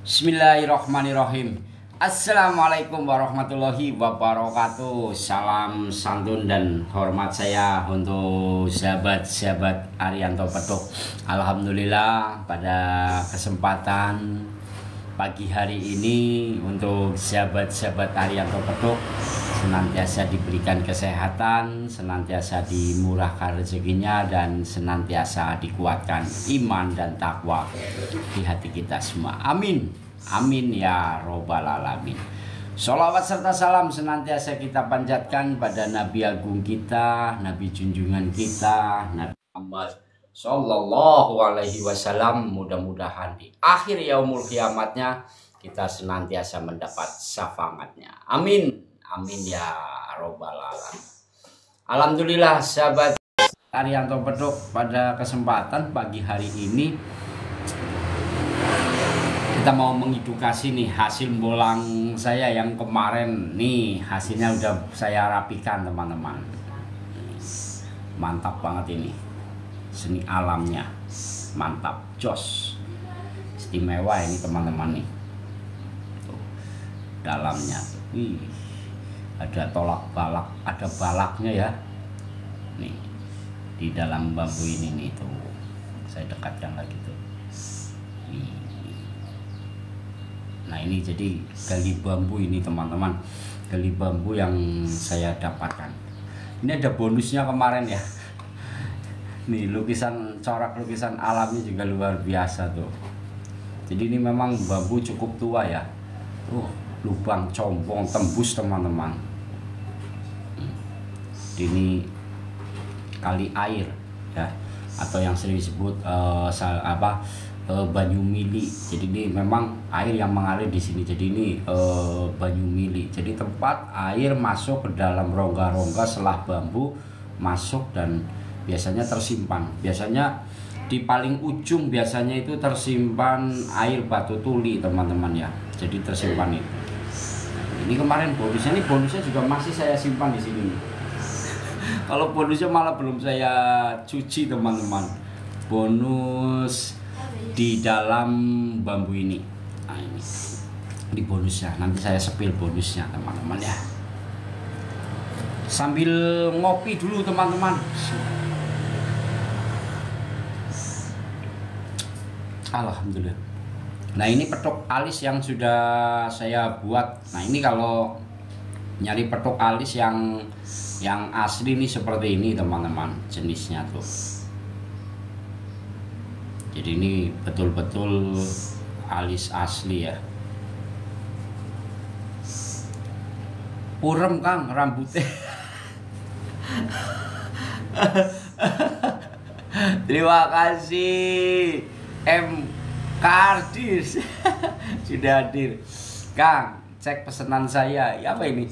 Bismillahirrahmanirrahim. Assalamualaikum warahmatullahi wabarakatuh. Salam santun dan hormat saya untuk sahabat-sahabat Arianto Petuk. Alhamdulillah pada kesempatan pagi hari ini untuk sahabat-sahabat Arianto Petuk senantiasa diberikan kesehatan, senantiasa dimurahkan rezekinya, dan senantiasa dikuatkan iman dan takwa di hati kita semua. Amin. Amin ya robbal alamin. Sholawat serta salam senantiasa kita panjatkan pada Nabi Agung kita, Nabi junjungan kita, Nabi Muhammad Sallallahu Alaihi Wasallam. Mudah-mudahan di akhir yaumul kiamatnya kita senantiasa mendapat syafaatnya. Amin. Amin ya robbal alamin. Alhamdulillah sahabat Arianto Petuk, pada kesempatan pagi hari ini kita mau mengedukasi nih hasil bolang saya yang kemarin nih. Hasilnya udah saya rapikan teman-teman. Mantap banget ini, seni alamnya mantap, jos, istimewa ini teman-teman nih. Tuh, dalamnya wih, ada tolak balak, ada balaknya ya nih di dalam bambu ini nih. Tuh saya dekatkan lagi tuh nih. Nah ini jadi gali bambu ini teman-teman, gali bambu yang saya dapatkan. Ini ada bonusnya kemarin ya. Nih lukisan, corak lukisan alamnya juga luar biasa tuh. Jadi ini memang bambu cukup tua ya. Lubang compong tembus teman-teman. Ini kali air ya, atau yang sering disebut Banyu Mili. Jadi ini memang air yang mengalir di sini. Jadi ini Banyu Mili. Jadi tempat air masuk ke dalam rongga-rongga selah bambu masuk dan biasanya tersimpan. Biasanya di paling ujung biasanya itu tersimpan air batu tuli teman-teman ya. Jadi tersimpan itu. Ini kemarin bonusnya, ini bonusnya juga masih saya simpan di sini. Kalau bonusnya malah belum saya cuci teman-teman. Bonus di dalam bambu ini. Nah ini bonusnya. Nanti saya sepil bonusnya teman-teman ya. Sambil ngopi dulu teman-teman. Alhamdulillah. Nah ini petuk alis yang sudah saya buat. Nah ini kalau nyari petuk alis yang asli nih seperti ini teman-teman, jenisnya tuh. Jadi ini betul-betul alis asli ya. Purem Kang rambutnya. Terima kasih M Kardis sudah hadir. Kang, cek pesanan saya. Ya apa ini?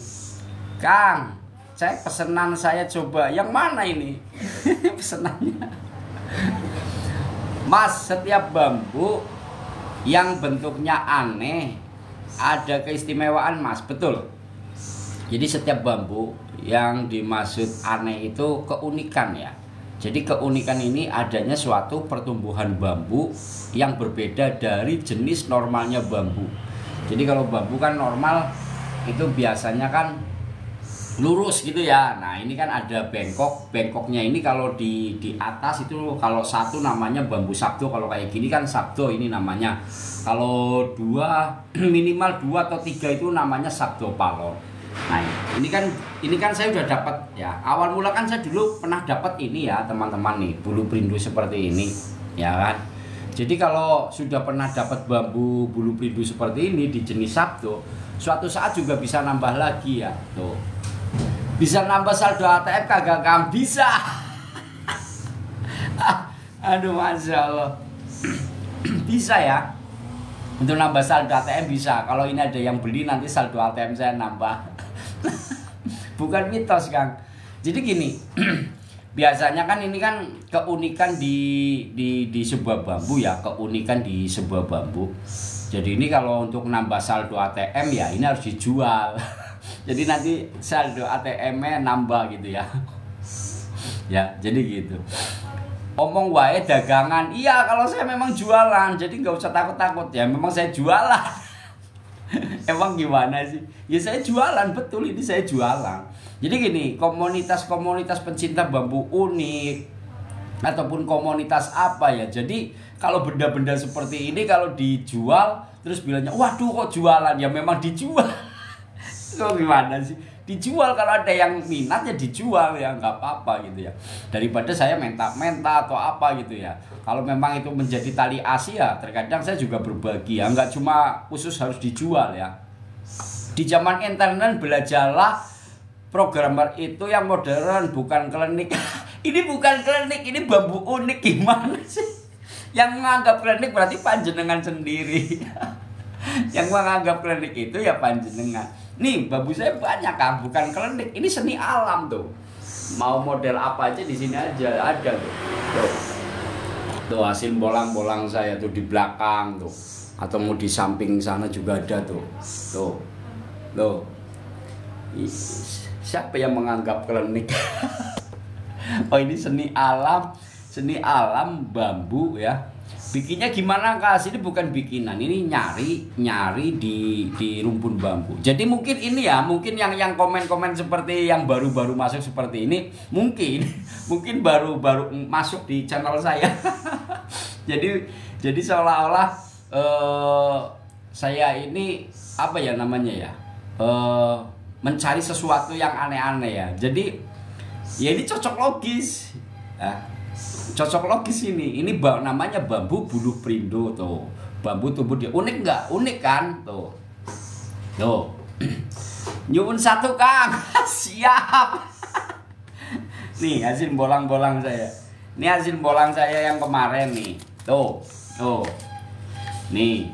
Kang, cek pesanan saya coba. Yang mana ini? Pesanannya. Mas, setiap bambu yang bentuknya aneh ada keistimewaan Mas, betul. Jadi setiap bambu yang dimaksud aneh itu keunikan ya. Jadi keunikan ini adanya suatu pertumbuhan bambu yang berbeda dari jenis normalnya bambu. Jadi kalau bambu kan normal itu biasanya kan lurus gitu ya. Nah ini kan ada bengkok. Bengkoknya ini kalau di atas itu kalau satu namanya bambu sabdo. Kalau kayak gini kan sabdo ini namanya. Kalau dua minimal 2 atau 3 itu namanya sabdo palon. Nah ini kan saya udah dapat ya. Awal mula kan saya dulu pernah dapat ini ya teman-teman nih, bulu perindu seperti ini ya kan. Jadi kalau sudah pernah dapat bambu bulu perindu seperti ini di jenis sabdo, suatu saat juga bisa nambah lagi ya tuh. Bisa nambah saldo ATM kagak Kang? Bisa. Aduh Masya Allah. Bisa ya. Untuk nambah saldo ATM bisa. Kalau ini ada yang beli nanti saldo ATM saya nambah. Bukan mitos Kang. Jadi gini. Biasanya kan ini kan keunikan di sebuah bambu ya. Keunikan di sebuah bambu. Jadi ini kalau untuk nambah saldo ATM ya ini harus dijual. Jadi nanti saldo ATM-nya nambah gitu ya. Ya, jadi gitu. omong wae dagangan. Iya, kalau saya memang jualan, jadi nggak usah takut-takut ya. Memang saya jualan. Emang gimana sih? Ya saya jualan, betul ini saya jualan. Jadi gini, komunitas-komunitas pencinta bambu unik ataupun komunitas apa ya. Jadi kalau benda-benda seperti ini kalau dijual terus bilangnya, waduh kok jualan, ya memang dijual. Kok gimana sih? Dijual, kalau ada yang minat ya dijual ya, nggak apa-apa gitu ya. Daripada saya menta-menta atau apa gitu ya. Kalau memang itu menjadi tali asi ya, terkadang saya juga berbagi ya, nggak cuma khusus harus dijual ya. Di zaman internet belajarlah programmer itu yang modern, bukan klinik. Ini bukan klinik, ini bambu unik, gimana sih? Yang menganggap klinik berarti panjenengan sendiri. Yang menganggap klinik itu ya panjenengan. Nih bambu saya banyak Kang, bukan klinik, ini seni alam tuh. Mau model apa aja di sini aja ada tuh. Tuh hasil bolang-bolang saya tuh di belakang tuh, atau mau di samping sana juga ada tuh. Tuh. Siapa yang menganggap klinik? Oh ini seni alam bambu ya. Bikinnya gimana Kak? Ini bukan bikinan, ini nyari di rumpun bambu. Jadi mungkin ini ya, mungkin yang komen-komen seperti yang baru-baru masuk seperti ini, mungkin baru masuk di channel saya. jadi seolah-olah saya ini apa ya namanya ya? Mencari sesuatu yang aneh-aneh ya. Jadi ya ini cocok logis. Cocok logis ini namanya bambu buluh perindo tuh. Bambu tumbuh dia unik nggak? Unik kan tuh. Nyuwun satu Kang. Siap. Nih hasil bolang-bolang saya. Ini hasil bolang saya yang kemarin nih. Tuh. Nih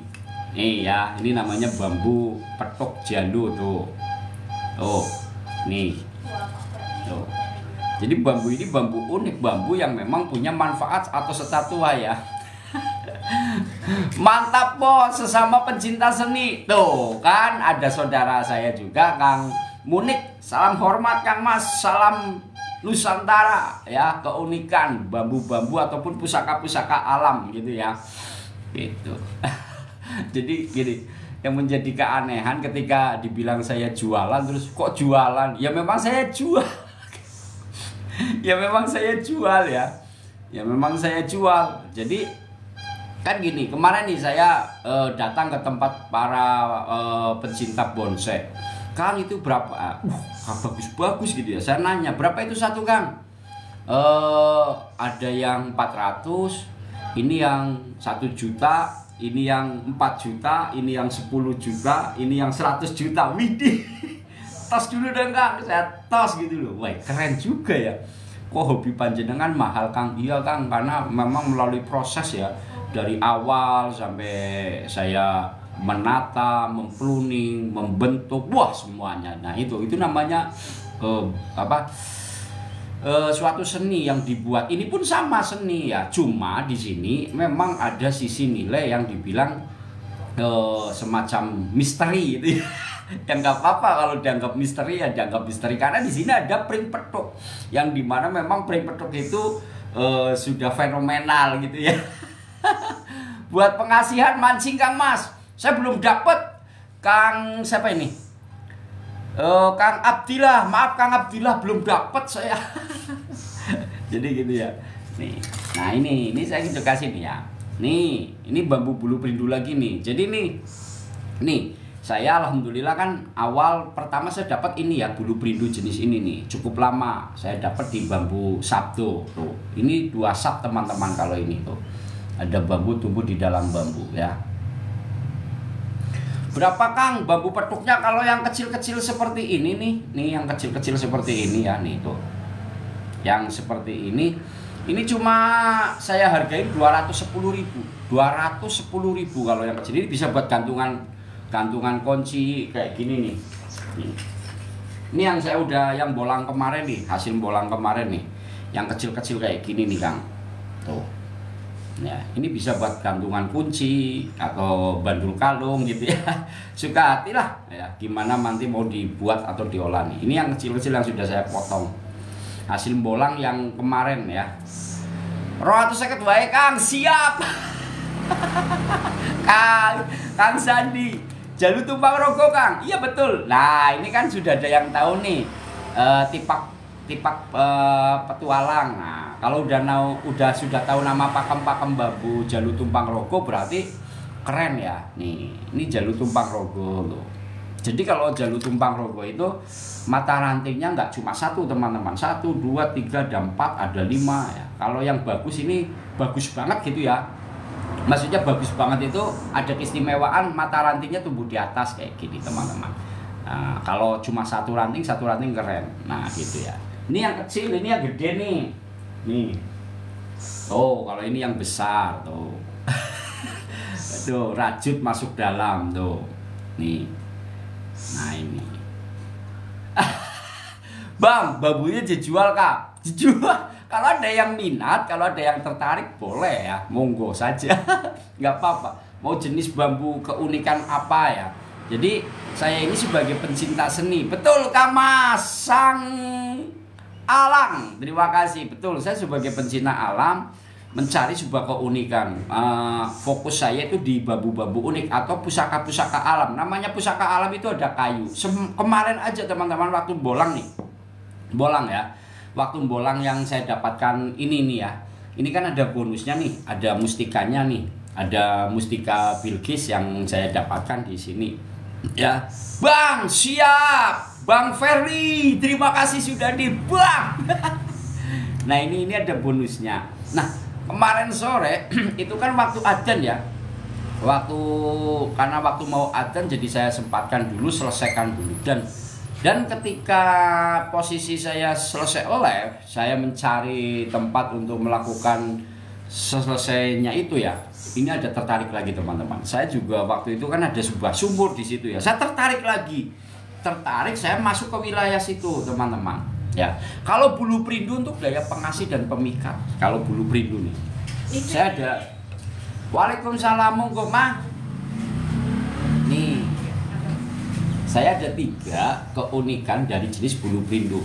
ya, ini namanya bambu petok jandu tuh. Nih. Tuh. Jadi bambu ini bambu unik, bambu yang memang punya manfaat atau statua ya. Mantap bos, sesama pencinta seni. Tuh kan ada saudara saya juga Kang Munik. Salam hormat Kang Mas, salam Nusantara ya, keunikan bambu-bambu ataupun pusaka-pusaka alam gitu ya. Gitu. Jadi gini, yang menjadi keanehan ketika dibilang saya jualan, terus kok jualan? Ya memang saya jual. Ya memang saya jual ya. Jadi kan gini, kemarin nih saya datang ke tempat para pencinta bonsai. Kang itu berapa? Bagus-bagus gitu ya. Saya nanya, berapa itu satu Kang? Ada yang 400, ini yang 1 juta, ini yang 4 juta, ini yang 10 juta, ini yang 100 juta. Widih. Tos dulu dong Kang, saya tos gitu loh. Wah keren juga ya. Kok hobi panjenengan mahal Kang? Iya Kang, karena memang melalui proses ya, dari awal sampai saya menata, mempruning, membentuk, wah semuanya. Nah itu namanya suatu seni yang dibuat. Ini pun sama seni ya, cuma di sini memang ada sisi nilai yang dibilang semacam misteri gitu ya. Yang nggak apa-apa kalau dianggap misteri ya dianggap misteri, karena di sini ada pring petuk yang dimana memang pring petuk itu sudah fenomenal gitu ya. Buat pengasihan mancing Kang Mas, saya belum dapat. Kang siapa ini? Kang Abdillah, maaf Kang Abdillah, belum dapat saya. Jadi gitu ya. Nih, nah ini saya gitu kasih nih ya. Nih, ini bambu bulu perindu lagi nih. Jadi nih. Saya alhamdulillah kan awal pertama saya dapat ini ya, bulu perindu jenis ini nih, cukup lama saya dapat di bambu sabdo tuh. Ini 2 sap teman-teman kalau ini tuh. Ada bambu tumbuh di dalam bambu ya. Berapa Kang bambu petuknya kalau yang kecil-kecil seperti ini nih? Nih yang kecil-kecil seperti ini ya nih tuh. Yang seperti ini cuma saya hargai 210.000. 210.000 kalau yang kecil. Ini bisa buat gantungan kunci kayak gini nih. Ini yang saya udah yang bolang kemarin nih, hasil bolang kemarin nih. Yang kecil-kecil kayak gini nih Kang. Tuh. Ya, ini bisa buat gantungan kunci atau bandul kalung gitu ya. Suka hati lah ya, gimana nanti mau dibuat atau diolah nih. Ini yang kecil-kecil yang sudah saya potong. Hasil bolang yang kemarin ya. 250 wae Kang, siap. Kang Sandi, Jalu Tumpang Rogo Kang. Iya betul. Nah, ini kan sudah ada yang tahu nih. Tipak petualang. Nah, kalau sudah tahu nama pakem-pakem bambu Jalu Tumpang Rogo berarti keren ya. Nih, ini Jalu Tumpang Rogo loh. Jadi kalau Jalu Tumpang Rogo itu mata rantingnya nggak cuma satu teman-teman, 1, 2, 3, ada 4, ada 5 ya. Kalau yang bagus ini bagus banget gitu ya. Maksudnya bagus banget itu ada keistimewaan mata rantingnya tumbuh di atas kayak gini teman-teman. Nah, kalau cuma satu ranting keren. Nah gitu ya. Ini yang kecil, ini yang gede nih. Nih. Oh kalau ini yang besar tuh. Tuh rajut masuk dalam tuh. Nih. Nah ini. Bang, bambunya dijual Kak? Dijual. Kalau ada yang minat, kalau ada yang tertarik boleh ya, monggo saja. Nggak apa-apa. Mau jenis bambu keunikan apa ya. Jadi saya ini sebagai pencinta seni. Betul Kak Mas Sang Alang. Terima kasih. Betul, saya sebagai pencinta alam mencari sebuah keunikan. Fokus saya itu di bambu-bambu unik atau pusaka-pusaka alam. Namanya pusaka alam itu ada kayu. Kemarin aja teman-teman waktu bolang nih. Bolang ya. Waktu bolang yang saya dapatkan ini nih ya. Ini kan ada bonusnya nih, ada mustikanya nih. Ada mustika Bilqis yang saya dapatkan di sini. Ya. Bang, siap. Bang Ferry, terima kasih sudah di Bang. Nah, ini ada bonusnya. Nah, kemarin sore itu kan waktu adzan ya. Karena waktu mau adzan jadi saya sempatkan dulu, selesaikan dulu dan ketika posisi saya selesai live, saya mencari tempat untuk melakukan selesainya itu ya. Ini ada tertarik lagi teman-teman. Saya juga waktu itu kan ada sebuah sumur di situ ya. Saya tertarik lagi. Saya masuk ke wilayah situ teman-teman. Ya. Kalau bulu perindu untuk daya pengasih dan pemikat. Kalau bulu perindu nih. Saya ada. Waalaikumsalam monggo Mah. Nih. Saya ada 3 keunikan dari jenis bulu perindu.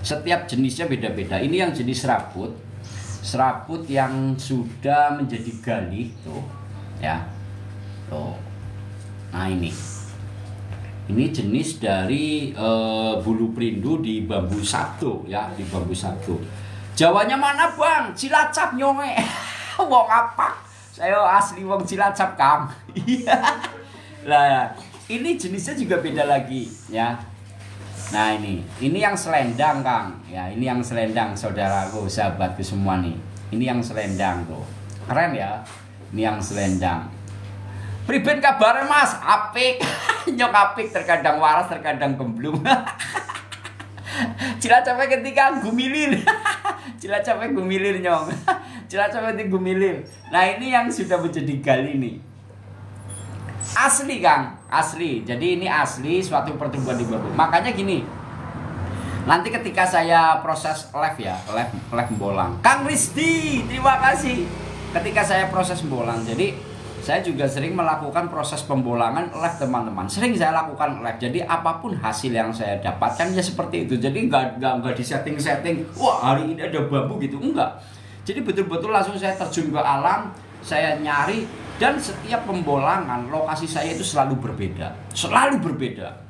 Setiap jenisnya beda-beda. Ini yang jenis serabut yang sudah menjadi galih tuh, ya. Tuh. Nah ini jenis dari bulu perindu di bambu satu ya, di bambu satu. Jawanya mana Bang? Cilacap nyonge. Wong apa? Saya asli wong Cilacap Kang. Iya. Lah. Ini jenisnya juga beda lagi ya. Nah ini yang selendang Kang ya, ini yang selendang saudaraku, sahabatku semua nih. Ini yang selendang tuh, keren ya. Ini yang selendang. Priben kabar Mas? Apik. Nyok apik, terkadang waras, terkadang gemblung. Cilacapnya ketika gumilir. Cilacapnya gumilir nyong. Cilacapnya gumilir. Nah ini yang sudah menjadi gali nih. Asli Kang, asli. Jadi ini asli suatu pertumbuhan di bambu. Makanya gini. Nanti ketika saya proses live ya, live bolang. Kang Rizdi, terima kasih. Ketika saya proses bolang, jadi saya juga sering melakukan proses pembolangan live teman-teman. Sering saya lakukan live. Jadi apapun hasil yang saya dapatkan ya seperti itu. Jadi nggak di setting. Wah hari ini ada bambu gitu, enggak. Jadi betul-betul langsung saya terjun ke alam, saya nyari. Dan setiap pembolangan lokasi saya itu selalu berbeda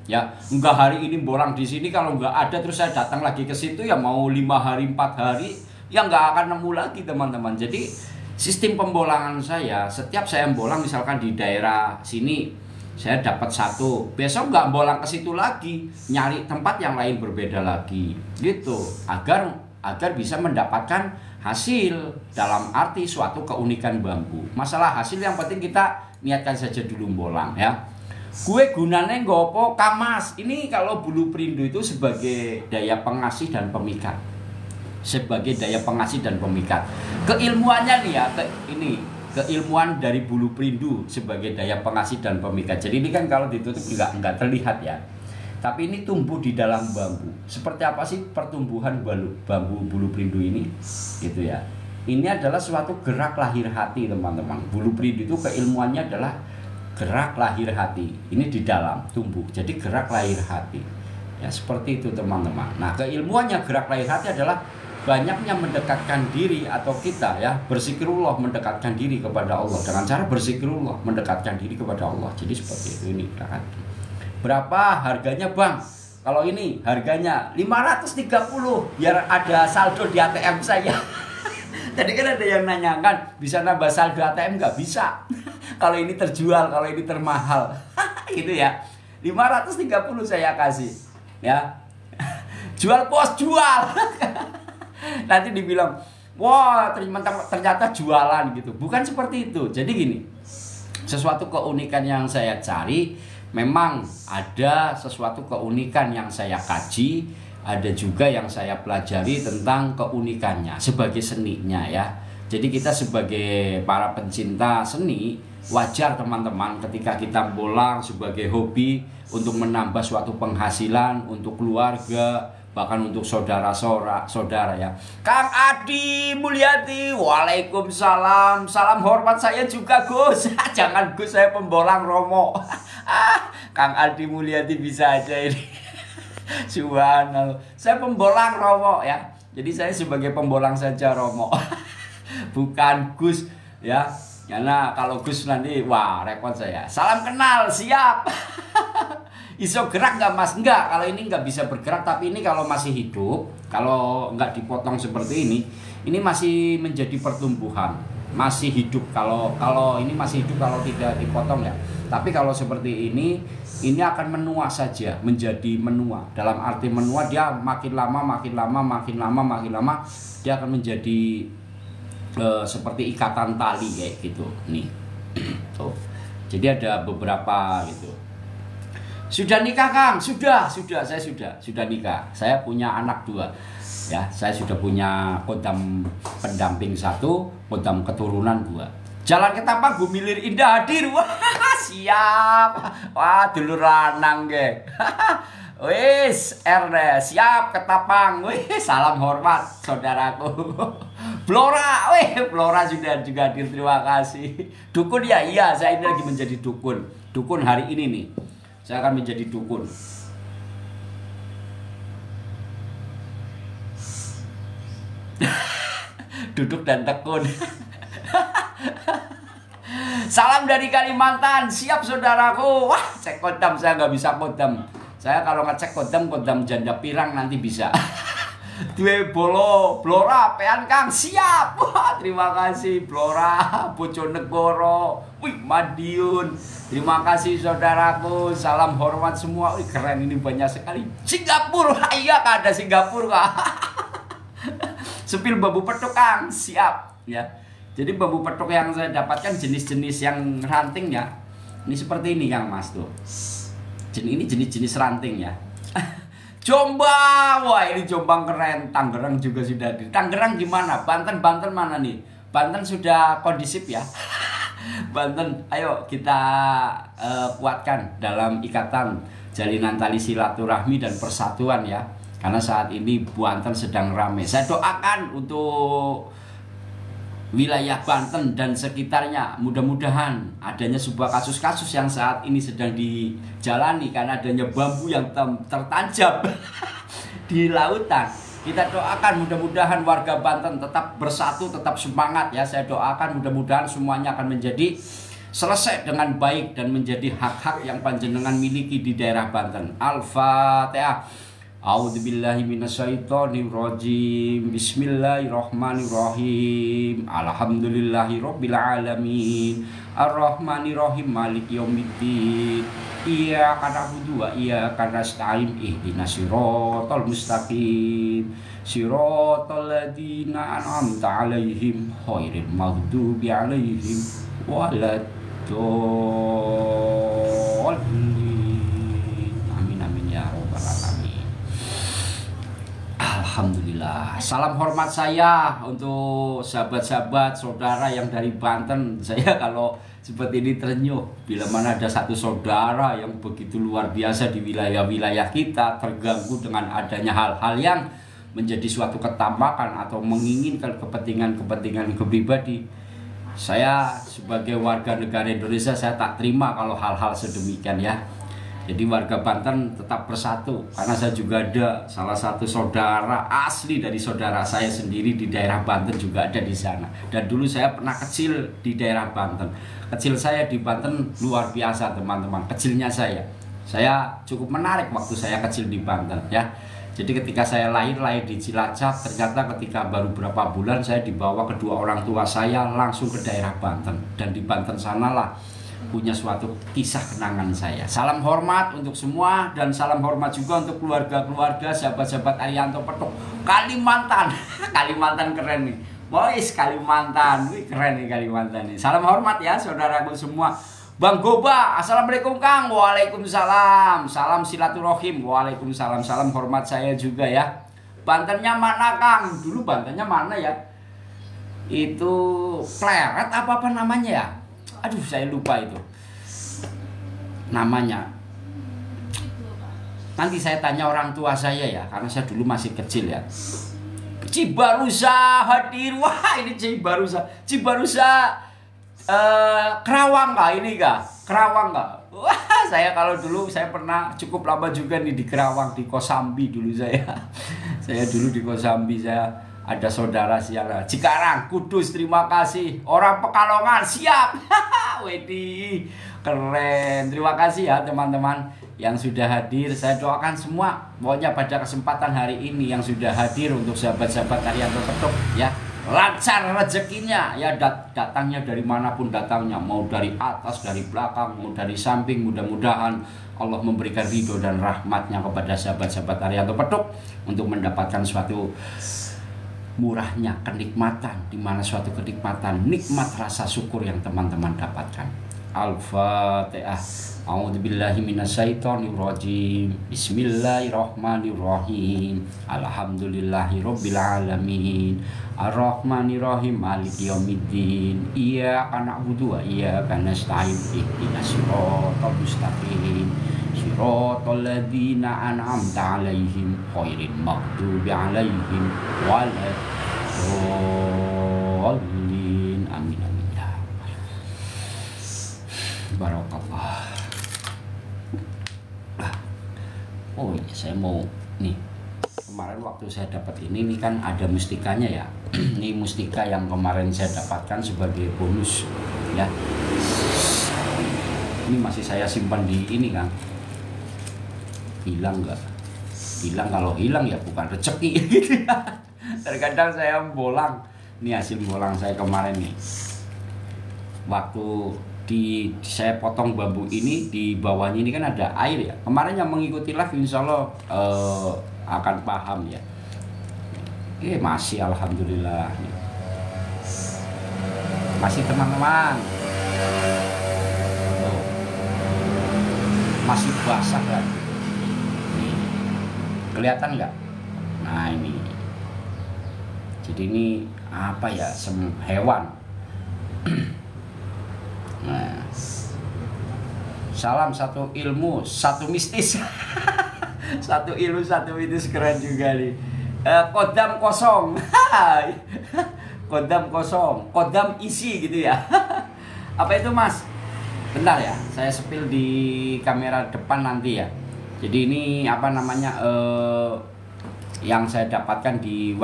ya. Enggak hari ini bolang di sini, kalau enggak ada terus saya datang lagi ke situ ya mau 5 hari 4 hari ya enggak akan nemu lagi teman-teman. Jadi sistem pembolangan saya, setiap saya bolang misalkan di daerah sini saya dapat satu, besok enggak bolang ke situ lagi, nyari tempat yang lain berbeda lagi gitu, agar bisa mendapatkan hasil dalam arti suatu keunikan bambu. Masalah hasil yang penting kita niatkan saja dulu bolang ya. Gue gunanya nggopo Kang Mas. Ini kalau bulu perindu itu sebagai daya pengasih dan pemikat. Keilmuannya nih ya, keilmuan dari bulu perindu sebagai daya pengasih dan pemikat. Jadi ini kan kalau ditutup enggak terlihat ya. Tapi ini tumbuh di dalam bambu. Seperti apa sih pertumbuhan bambu bulu perindu ini? Gitu ya. Ini adalah suatu gerak lahir hati teman-teman. Bulu perindu itu keilmuannya adalah gerak lahir hati. Ini di dalam tumbuh. Jadi gerak lahir hati. Ya seperti itu teman-teman. Nah keilmuannya gerak lahir hati adalah banyaknya mendekatkan diri atau kita ya berzikirullah mendekatkan diri kepada Allah dengan cara berzikirullah mendekatkan diri kepada Allah. Jadi seperti itu ini kan. Berapa harganya bang? Kalau ini harganya 530 biar ada saldo di ATM saya. Tadi kan ada yang nanyakan bisa nambah saldo ATM nggak? Bisa. Kalau ini terjual, kalau ini termahal. Gitu ya. 530 saya kasih. Ya. Jual bos, jual. Nanti dibilang, wah ternyata jualan gitu. Bukan seperti itu. Jadi gini, sesuatu keunikan yang saya cari, memang ada sesuatu keunikan yang saya kaji, ada juga yang saya pelajari tentang keunikannya sebagai seninya ya. Jadi kita sebagai para pencinta seni, wajar teman-teman ketika kita bolang sebagai hobi untuk menambah suatu penghasilan untuk keluarga, bahkan untuk saudara ya. Kang Adi Mulyadi, waalaikumsalam, salam hormat saya juga Gus. Jangan Gus, saya pembolang Romo. Kang Adi Mulyadi bisa aja ini. Subhanallah, saya pembolang Romo ya. Jadi saya sebagai pembolang saja Romo. Bukan Gus ya. Karena kalau Gus nanti wah repot saya. Salam kenal, siap. Iso gerak nggak mas? Enggak, kalau ini nggak bisa bergerak. Tapi ini kalau masih hidup, kalau nggak dipotong seperti ini masih menjadi pertumbuhan, masih hidup. Kalau ini masih hidup kalau tidak dipotong ya. Tapi kalau seperti ini akan menua saja, menjadi menua. Dalam arti menua, dia makin lama dia akan menjadi seperti ikatan tali kayak gitu. Nih, tuh. Jadi ada beberapa gitu. Sudah nikah Kang? Sudah, saya sudah nikah. Saya punya anak 2. Ya, saya sudah punya kodam pendamping 1, kodam keturunan 2. Jalan Ketapang Gumilir Indah hadir. Wah, siap. Wah, dulur lanang ge. Wis, Ernest, siap Ketapang. Wih, salam hormat saudaraku. Blora, Blora sudah juga hadir. Terima kasih. Dukun ya? Iya, saya ini lagi menjadi dukun. Dukun hari ini nih. Saya akan menjadi dukun. Duduk dan tekun. Salam dari Kalimantan. Siap saudaraku. Wah, cek kodam, saya nggak bisa kodam. Saya kalau ngecek kodam janda pirang nanti bisa. Dua Blora, pean Kang, siap. Wah, terima kasih Blora, Bojonegoro, wih Madiun. Terima kasih saudaraku, salam hormat semua. Wih, keren ini banyak sekali. Singapura, iya Kak, ada Singapura Kak. Sepil bambu petuk Kang, siap ya. Jadi bambu petuk yang saya dapatkan jenis-jenis yang ranting ya. Ini seperti ini Kang Mas tuh. Ini jenis-jenis ranting ya. Jombang, wah ini Jombang keren. Tangerang juga sudah di. Tangerang gimana? Banten mana nih? Banten sudah kondisip ya. Banten, ayo kita kuatkan dalam ikatan jalinan tali silaturahmi dan persatuan ya. Karena saat ini Banten sedang ramai. Saya doakan untuk wilayah Banten dan sekitarnya, mudah-mudahan adanya sebuah kasus-kasus yang saat ini sedang dijalani karena adanya bambu yang tertancap di lautan. Kita doakan mudah-mudahan warga Banten tetap bersatu, tetap semangat ya. Saya doakan mudah-mudahan semuanya akan menjadi selesai dengan baik dan menjadi hak-hak yang panjenengan miliki di daerah Banten. Al-Fatihah. A'udzubillahi minasyaitonirrajim. Bismillahirrahmanirrahim. Alhamdulillahirabbil alamin. Arrahmanirrahim. Maliki yaumiddin. Iyyaka na'budu wa iyyaka nasta'in. Ihdinas siratal mustaqim. Siratal ladzina an'amta 'alaihim ghairil maghdubi 'alaihim waladdallin. Alhamdulillah. Salam hormat saya untuk sahabat-sahabat, saudara yang dari Banten. Saya kalau seperti ini terenyuh bila mana ada satu saudara yang begitu luar biasa di wilayah-wilayah kita terganggu dengan adanya hal-hal yang menjadi suatu ketampakan atau menginginkan kepentingan pribadi. Saya sebagai warga negara Indonesia, saya tak terima kalau hal-hal sedemikian ya. Jadi warga Banten tetap bersatu, karena saya juga ada salah satu saudara asli dari saudara saya sendiri di daerah Banten juga ada di sana. Dan dulu saya pernah kecil di daerah Banten. Kecil saya di Banten luar biasa teman-teman, kecilnya saya. Saya cukup menarik waktu saya kecil di Banten ya. Jadi ketika saya lahir di Cilacap, ternyata ketika baru berapa bulan saya dibawa kedua orang tua saya langsung ke daerah Banten. Dan di Banten sanalah punya suatu kisah kenangan saya. Salam hormat untuk semua dan salam hormat juga untuk keluarga-keluarga, sahabat-sahabat Arianto Petuk Kalimantan. Kalimantan keren nih. Boys, Kalimantan. Wih, keren nih Kalimantan nih. Salam hormat ya saudaraku semua. Bang Goba, assalamualaikum Kang. Waalaikumsalam. Salam silaturahim. Waalaikumsalam. Salam hormat saya juga ya. Bantennya mana Kang? Dulu Bantennya mana ya? Itu Pleret apa namanya ya? Aduh, saya lupa itu namanya. Nanti saya tanya orang tua saya ya, karena saya dulu masih kecil ya. Cibarusa hadir. Wah, ini Cibarusa. Cibarusa Kerawang kah ini kah? Kerawang kah? Wah, saya kalau dulu saya pernah cukup lama juga nih di Kerawang, di Kosambi dulu saya. Saya dulu di Kosambi, saya ada saudara siapa? Cikarang, Kudus, terima kasih. Orang Pekalongan, siap. Wedi, keren. Terima kasih ya teman-teman yang sudah hadir. Saya doakan semua, pokoknya pada kesempatan hari ini yang sudah hadir untuk sahabat-sahabat Arianto Petuk ya, lancar rezekinya ya, datangnya dari manapun datangnya, mau dari atas, dari belakang, mau dari samping. Mudah-mudahan Allah memberikan ridho dan rahmatnya kepada sahabat-sahabat Arianto Petuk untuk mendapatkan suatu murahnya kenikmatan, di mana suatu kenikmatan, nikmat rasa syukur yang teman-teman dapatkan. Al-Fatihah. A'udzubillahi minasyaitonirrajim. Bismillahirrahmanirrahim. Alhamdulillahirabbil alamin. Ar-Rahmanirrahim. Maliki yaumiddin. Iyyaka na'budu wa iyyaka nasta'in. Ihdinas siratal mustaqim. Siratal ladzina an'amta 'alaihim ghairil maghdubi 'alaihim waladdallin. Amin amin ya. Barakallah. Oh iya, saya mau nih, kemarin waktu saya dapat ini kan ada mustikanya ya. Ini mustika yang kemarin saya dapatkan sebagai bonus ya. Ini masih saya simpan di ini kan. Hilang nggak? Hilang, kalau hilang ya bukan rezeki gitu ya. Terkadang saya bolang. Ini hasil bolang saya kemarin nih. Waktu saya potong bambu ini, di bawahnya ini kan ada air ya. Kemarin yang mengikuti live insya Allah akan paham ya. Masih alhamdulillah. Masih teman-teman. Masih basah kan? Kelihatan nggak? Nah ini. Jadi ini apa ya? Hewan. Nah. Salam satu ilmu, satu mistis. Satu ilmu, satu mistis, keren juga nih. Kodam kosong. Kodam kosong, kodam isi gitu ya. Apa itu Mas? Bentar ya, saya sepil di kamera depan nanti ya. Jadi ini apa namanya, yang saya dapatkan di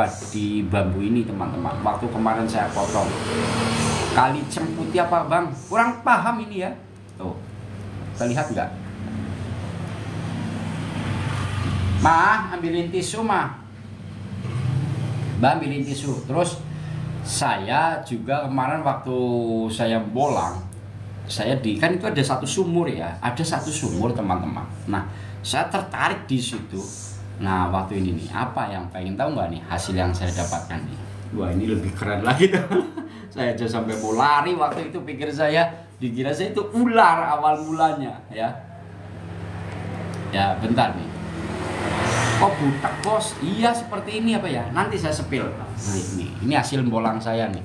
bambu ini teman-teman. Waktu kemarin saya potong. Kali cemputi apa Bang? Kurang paham ini ya. Tuh, terlihat nggak? Ma, ambilin tisu Ma. Mbak ambilin tisu. Terus saya juga kemarin waktu saya bolang, saya kan itu ada satu sumur ya, ada satu sumur teman-teman. Nah, saya tertarik di situ. Nah, waktu ini nih, apa yang pengen tahu nggak nih hasil yang saya dapatkan nih? Wah, ini lebih keren lagi tuh. Saya aja sampai mau lari waktu itu, pikir saya, dikira saya itu ular awal mulanya ya. Ya, bentar nih. Kok butak bos? Iya seperti ini apa ya? Nanti saya sepil. Nah, ini hasil bolang saya nih.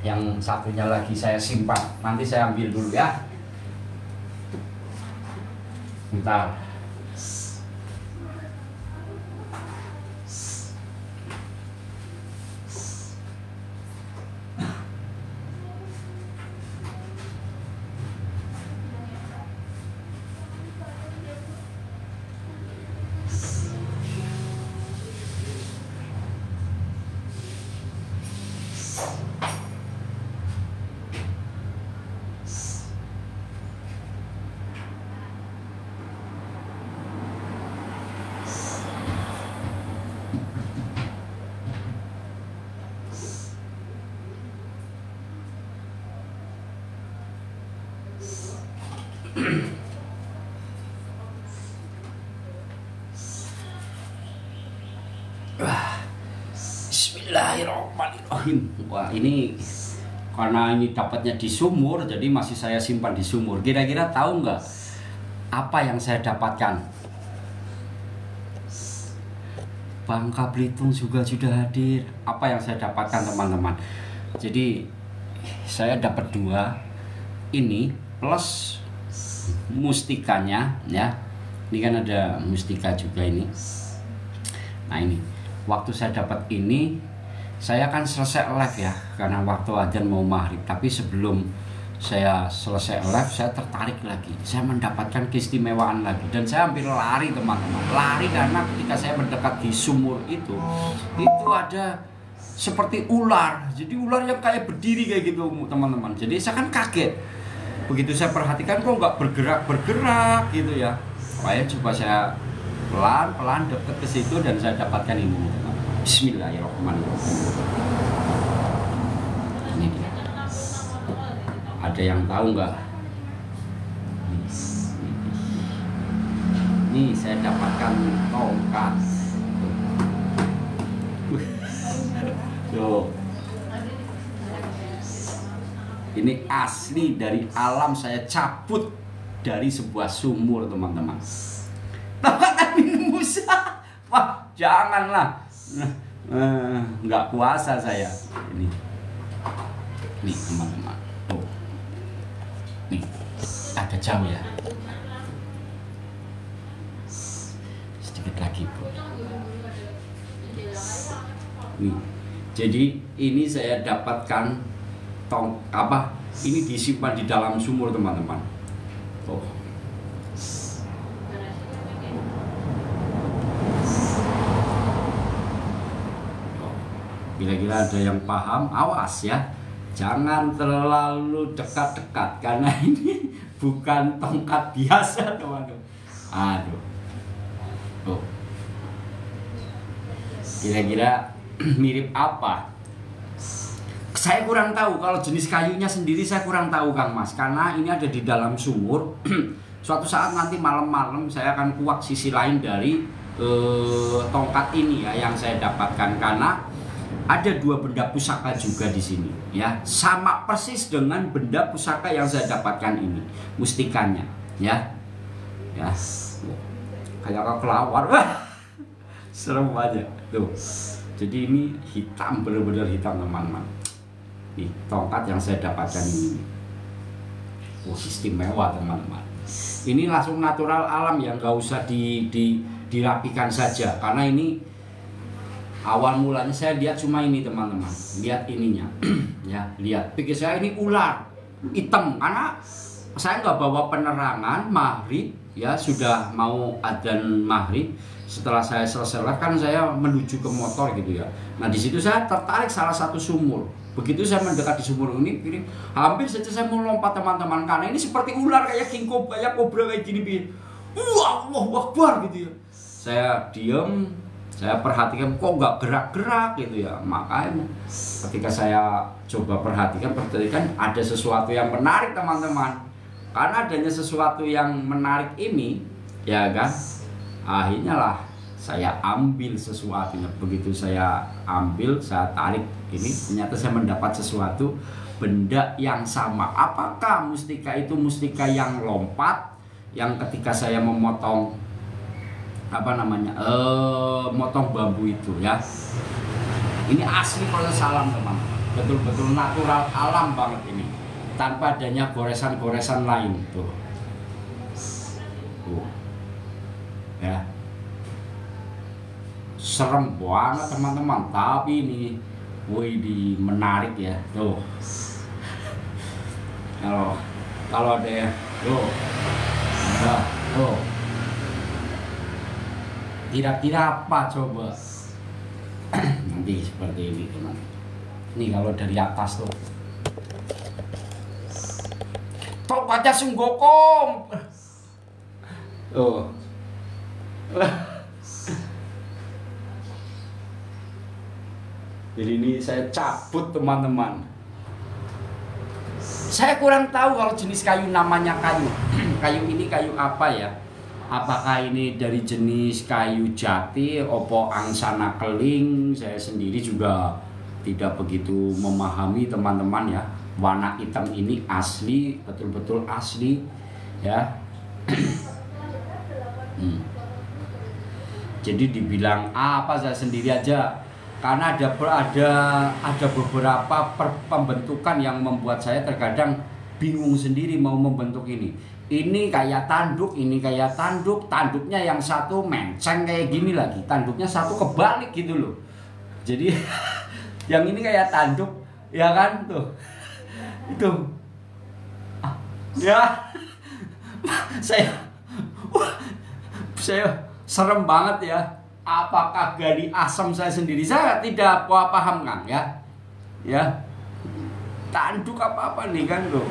Yang satunya lagi saya simpan. Nanti saya ambil dulu ya. Bentar. Bismillahirrahmanirrahim. Wah, ini karena ini dapatnya di sumur, jadi masih saya simpan di sumur. Kira-kira tahu nggak apa yang saya dapatkan? Bangka Belitung juga sudah hadir. Apa yang saya dapatkan teman-teman? Jadi saya dapat 2 ini plus mustikanya ya. Ini kan ada mustika juga ini. Nah ini waktu saya dapat ini, saya kan selesai live ya, karena waktu adzan mau maghrib. Tapi sebelum saya selesai live, saya tertarik lagi. Saya mendapatkan keistimewaan lagi, dan saya hampir lari teman-teman. Lari karena ketika saya mendekat di sumur itu ada seperti ular. Jadi ular yang kayak berdiri kayak gitu teman-teman. Jadi saya kan kaget. Begitu saya perhatikan kok nggak bergerak gitu ya. Makanya coba saya pelan-pelan dekat ke situ dan saya dapatkan ini. Bismillahirrahmanirrahim. Ini dia. Ada yang tahu nggak? Nih saya dapatkan tongkat. Tuh. Ini asli dari alam, saya cabut dari sebuah sumur teman-teman. Tongkat Nabi Musa. Wah, janganlah. Nggak puasa saya. Ini teman-teman. Tuh. Nih, agak jauh ya. Sedikit lagi, Bu. Nih. Jadi ini saya dapatkan ini disimpan di dalam sumur teman-teman. Oh. Bila-bila ada yang paham, awas ya, jangan terlalu dekat-dekat karena ini bukan tongkat biasa teman-teman. Aduh, oh. Kira-kira mirip apa? Saya kurang tahu, kalau jenis kayunya sendiri saya kurang tahu Kang Mas, karena ini ada di dalam sumur. Suatu saat nanti malam-malam saya akan kuak sisi lain dari tongkat ini ya yang saya dapatkan, karena ada 2 benda pusaka juga di sini ya, sama persis dengan benda pusaka yang saya dapatkan ini, mustikanya ya. Kayak kelawar. Serem aja tuh. Jadi ini hitam, benar-benar hitam teman-teman. Nih tongkat yang saya dapatkan ini, istimewa teman-teman. Ini langsung natural alam yang nggak usah dirapikan saja, karena ini awal mulanya saya lihat cuma ini teman-teman, lihat ininya. Ya lihat, pikir saya ini ular hitam, karena saya nggak bawa penerangan maghrib ya, sudah mau adzan maghrib. Setelah saya selesai kan saya menuju ke motor gitu ya. Nah di situ saya tertarik salah satu sumur. Begitu saya mendekat di sumur ini, hampir saja saya mau lompat teman-teman, karena ini seperti ular kayak king cobra, kayak kobra kayak gini. Allahu Akbar gitu ya. Saya diam, saya perhatikan kok nggak gerak-gerak gitu ya. Makanya ketika saya coba perhatikan ada sesuatu yang menarik teman-teman. Karena adanya sesuatu yang menarik ini, ya kan, akhirnya lah saya ambil sesuatunya. Begitu saya ambil, saya tarik ini, ternyata saya mendapat sesuatu benda yang sama. Apakah mustika itu mustika yang lompat, yang ketika saya memotong motong bambu itu ya. Ini asli proses alam teman-teman, betul-betul natural alam banget ini, tanpa adanya goresan-goresan lain tuh. Ya, serem banget teman-teman, tapi ini menarik ya tuh. Kalau ada ya tuh, kira-kira apa coba? Nanti seperti ini teman. Ini kalau dari atas tuh tongkatnya sunggokom. Jadi ini saya cabut teman-teman. Saya kurang tahu kalau jenis kayu namanya kayu. kayu ini kayu apa ya? Apakah ini dari jenis kayu jati, opo angsana keling? Saya sendiri juga tidak begitu memahami teman-teman ya. Warna hitam ini asli, betul-betul asli ya. Jadi dibilang apa, saya sendiri aja, karena ada beberapa pembentukan yang membuat saya terkadang bingung sendiri mau membentuk ini. Ini kayak tanduk, ini kayak tanduk, tanduknya yang satu menceng kayak gini lagi, tanduknya satu kebalik gitu loh. Jadi yang ini kayak tanduk, ya kan tuh, itu, ya, saya serem banget ya. Apakah gali asam saya sendiri? Saya tidak paham Kang ya. Ya. Tanduk apa nih kan tuh.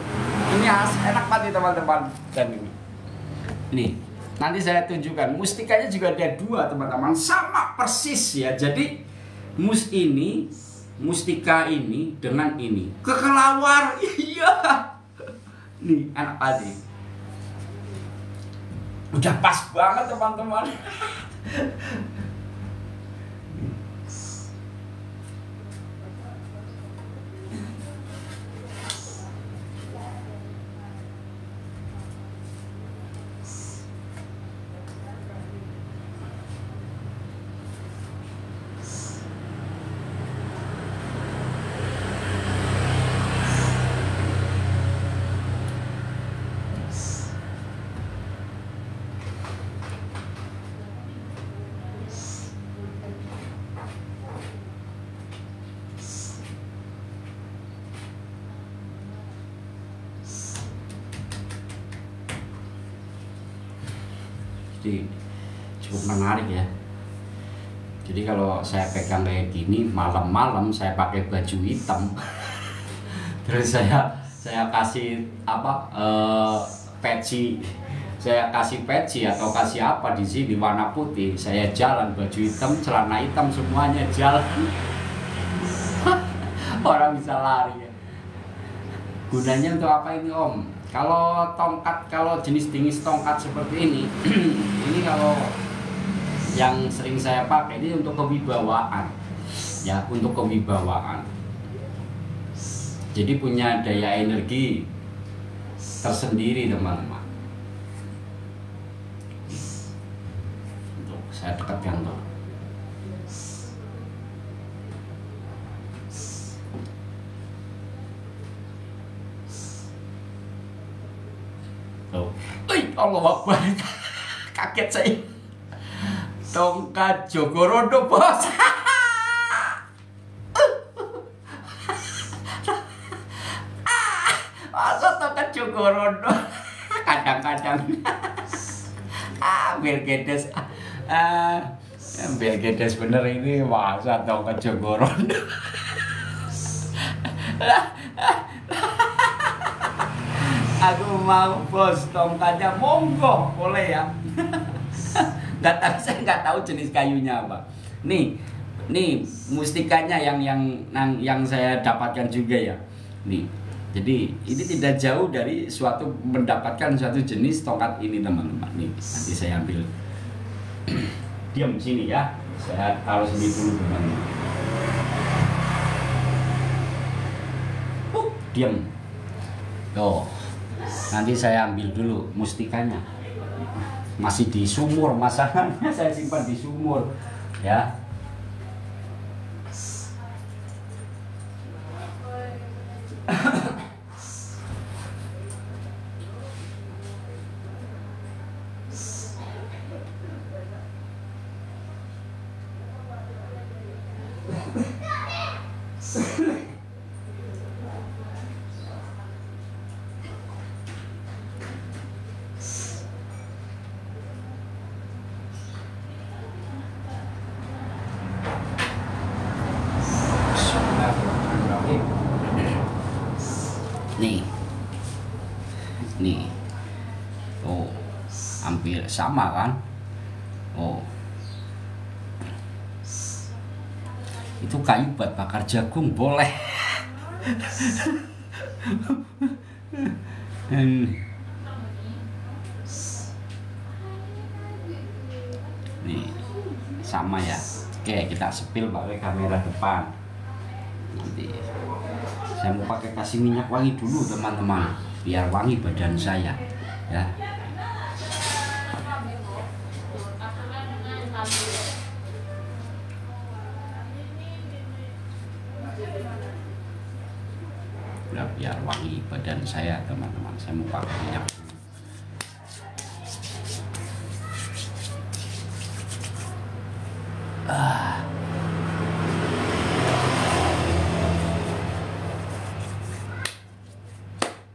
Ini enak banget teman-teman. Dan ini. Nih, nanti saya tunjukkan. Mustikanya juga ada dua teman-teman, sama persis ya. Jadi mustika ini dengan ini kekelawar. Iya. Nih, enak banget. Udah pas banget teman-teman. Jadi cukup menarik ya. Jadi kalau saya pegang kayak gini malam-malam, saya pakai baju hitam terus saya kasih apa peci, saya kasih peci atau kasih apa di sini warna putih, saya jalan baju hitam, celana hitam, semuanya jalan. Orang bisa lari ya. Gunanya untuk apa ini Om? Kalau tongkat, kalau jenis tongkat seperti ini, ini kalau yang sering saya pakai ini untuk kewibawaan, ya, untuk kewibawaan. Jadi punya daya energi tersendiri teman-teman. Untuk saya dekatkan tuh. Allah Akbar. Kaget saya. Tongkat Jogorondo bos. Masa tongkat Jogorondo. Kadang-kadang Belgedes Belgedes bener ini, masa tongkat Jogorondo. Aku mau bos tongkatnya, monggo boleh ya. Saya nggak tahu jenis kayunya apa. Nih mustikanya yang saya dapatkan juga ya. Nih, jadi ini tidak jauh dari mendapatkan suatu jenis tongkat ini teman-teman. Nih nanti saya ambil. Diam sini ya. Saya taruh sini dulu teman-teman. Diam. Tuh. Nanti saya ambil dulu mustikanya. Masih di sumur masalahnya, saya simpan di sumur ya. Nih, oh, hampir sama kan? Oh, itu kayu buat bakar jagung boleh. Nih sama ya. Oke, kita sepil pakai kamera depan. Nanti saya mau pakai kasih minyak wangi dulu teman-teman, biar wangi badan saya ya. Udah, biar wangi badan saya teman-teman, saya mau pakai minyak.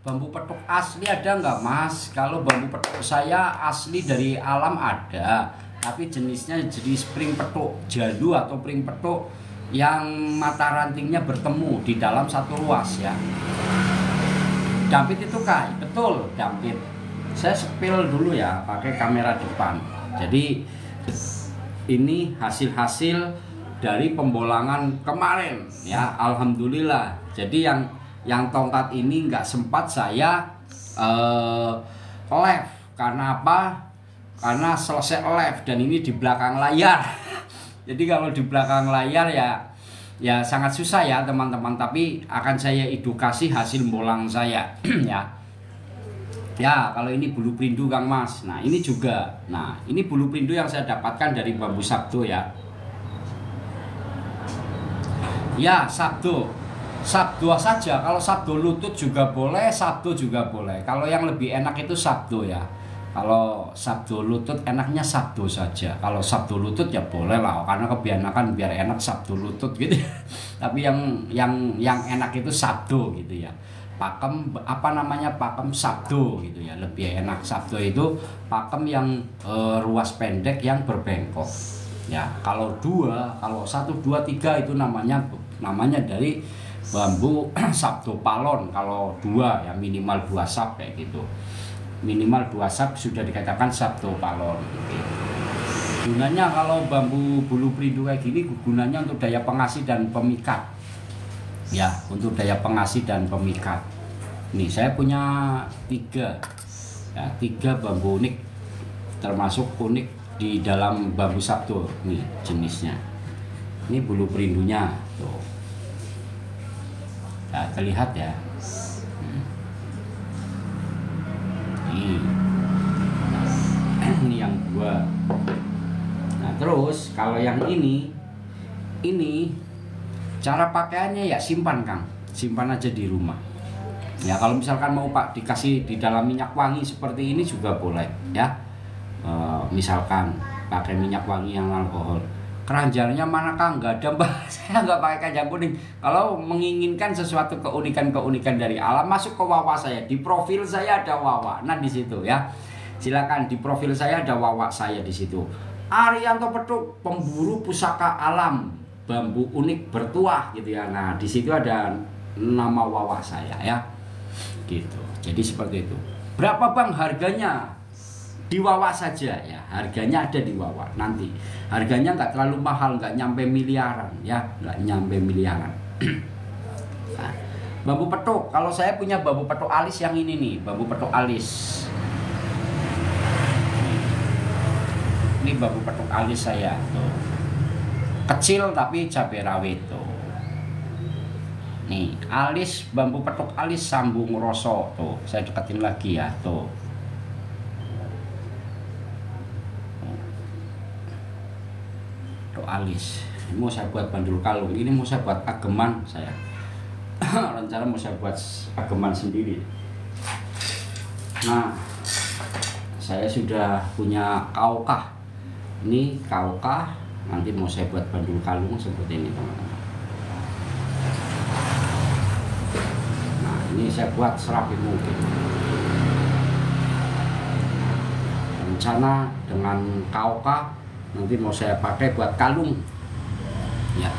Bambu petuk asli ada nggak Mas? Kalau bambu petuk saya asli dari alam ada, tapi jenisnya jadi spring petuk jalu atau spring petuk yang mata rantingnya bertemu di dalam satu ruas ya. Dampit itu Kak, betul dampit. Saya sepil dulu ya pakai kamera depan. Jadi ini hasil-hasil dari pembolangan kemarin ya, alhamdulillah. Jadi yang tongkat ini nggak sempat saya live. Karena apa? Karena selesai live dan ini di belakang layar. Jadi kalau di belakang layar ya sangat susah ya teman-teman. Tapi akan saya edukasi hasil bolang saya ya. Ya kalau ini bulu perindu Kang Mas. Nah ini juga. Nah ini bulu perindu yang saya dapatkan dari bambu sabdo ya. Ya sabdo. Sabdo saja, kalau sabdo lutut juga boleh, sabdo juga boleh. Kalau yang lebih enak itu sabdo ya. Kalau sabdo lutut enaknya sabdo saja. Kalau sabdo lutut ya boleh lah, karena kebiasaan biar enak sabdo lutut gitu. Tapi yang enak itu sabdo gitu ya. Pakem apa namanya, pakem sabdo gitu ya, lebih enak. Sabdo itu pakem yang ruas pendek yang berbengkok. Ya kalau satu dua tiga itu namanya dari bambu sabdo palon. Kalau dua ya minimal 2 sap kayak gitu, minimal 2 sap sudah dikatakan sabdo palon. Gunanya kalau bambu bulu perindu kayak gini gunanya untuk daya pengasih dan pemikat ya, untuk daya pengasih dan pemikat. Nih saya punya 3 bambu unik, termasuk unik di dalam bambu sabdo. Nih jenisnya, ini bulu perindunya tuh. Nah, terlihat ya. Ini yang 2. Nah, terus kalau yang ini cara pakaiannya ya simpan Kang. Simpan aja di rumah. Ya kalau misalkan mau Pak dikasih di dalam minyak wangi seperti ini juga boleh ya. Misalkan pakai minyak wangi yang alkohol. Keranjangnya mana Kang? Nggak ada Mbak. Saya nggak pakai keranjang kuning. Kalau menginginkan sesuatu keunikan dari alam, masuk ke wawa saya. Di profil saya ada wawa. Nah di situ ya. Silakan, di profil saya ada wawa saya di situ. Arianto Petuk, pemburu pusaka alam, bambu unik bertuah gitu ya. Nah di situ ada nama wawa saya ya. Gitu. Jadi seperti itu. Berapa Bang harganya? Di wawa saja ya, harganya ada di wawa. Nanti harganya nggak terlalu mahal, nggak nyampe miliaran ya, nggak nyampe miliaran. Nah, bambu petuk, kalau saya punya bambu petuk alis yang ini nih, bambu petuk alis. Ini bambu petuk alis saya tuh, kecil tapi cabai rawit tuh. Nih alis, bambu petuk alis sambung rosok tuh, saya deketin lagi ya tuh. Alis ini mau saya buat bandul kalung, ini mau saya buat ageman saya. Rencana mau saya buat ageman sendiri. Nah saya sudah punya kaukah, ini kaukah, nanti mau saya buat bandul kalung seperti ini teman-teman. Nah ini saya buat serapi mungkin. Rencana dengan kaukah nanti mau saya pakai buat kalung ya.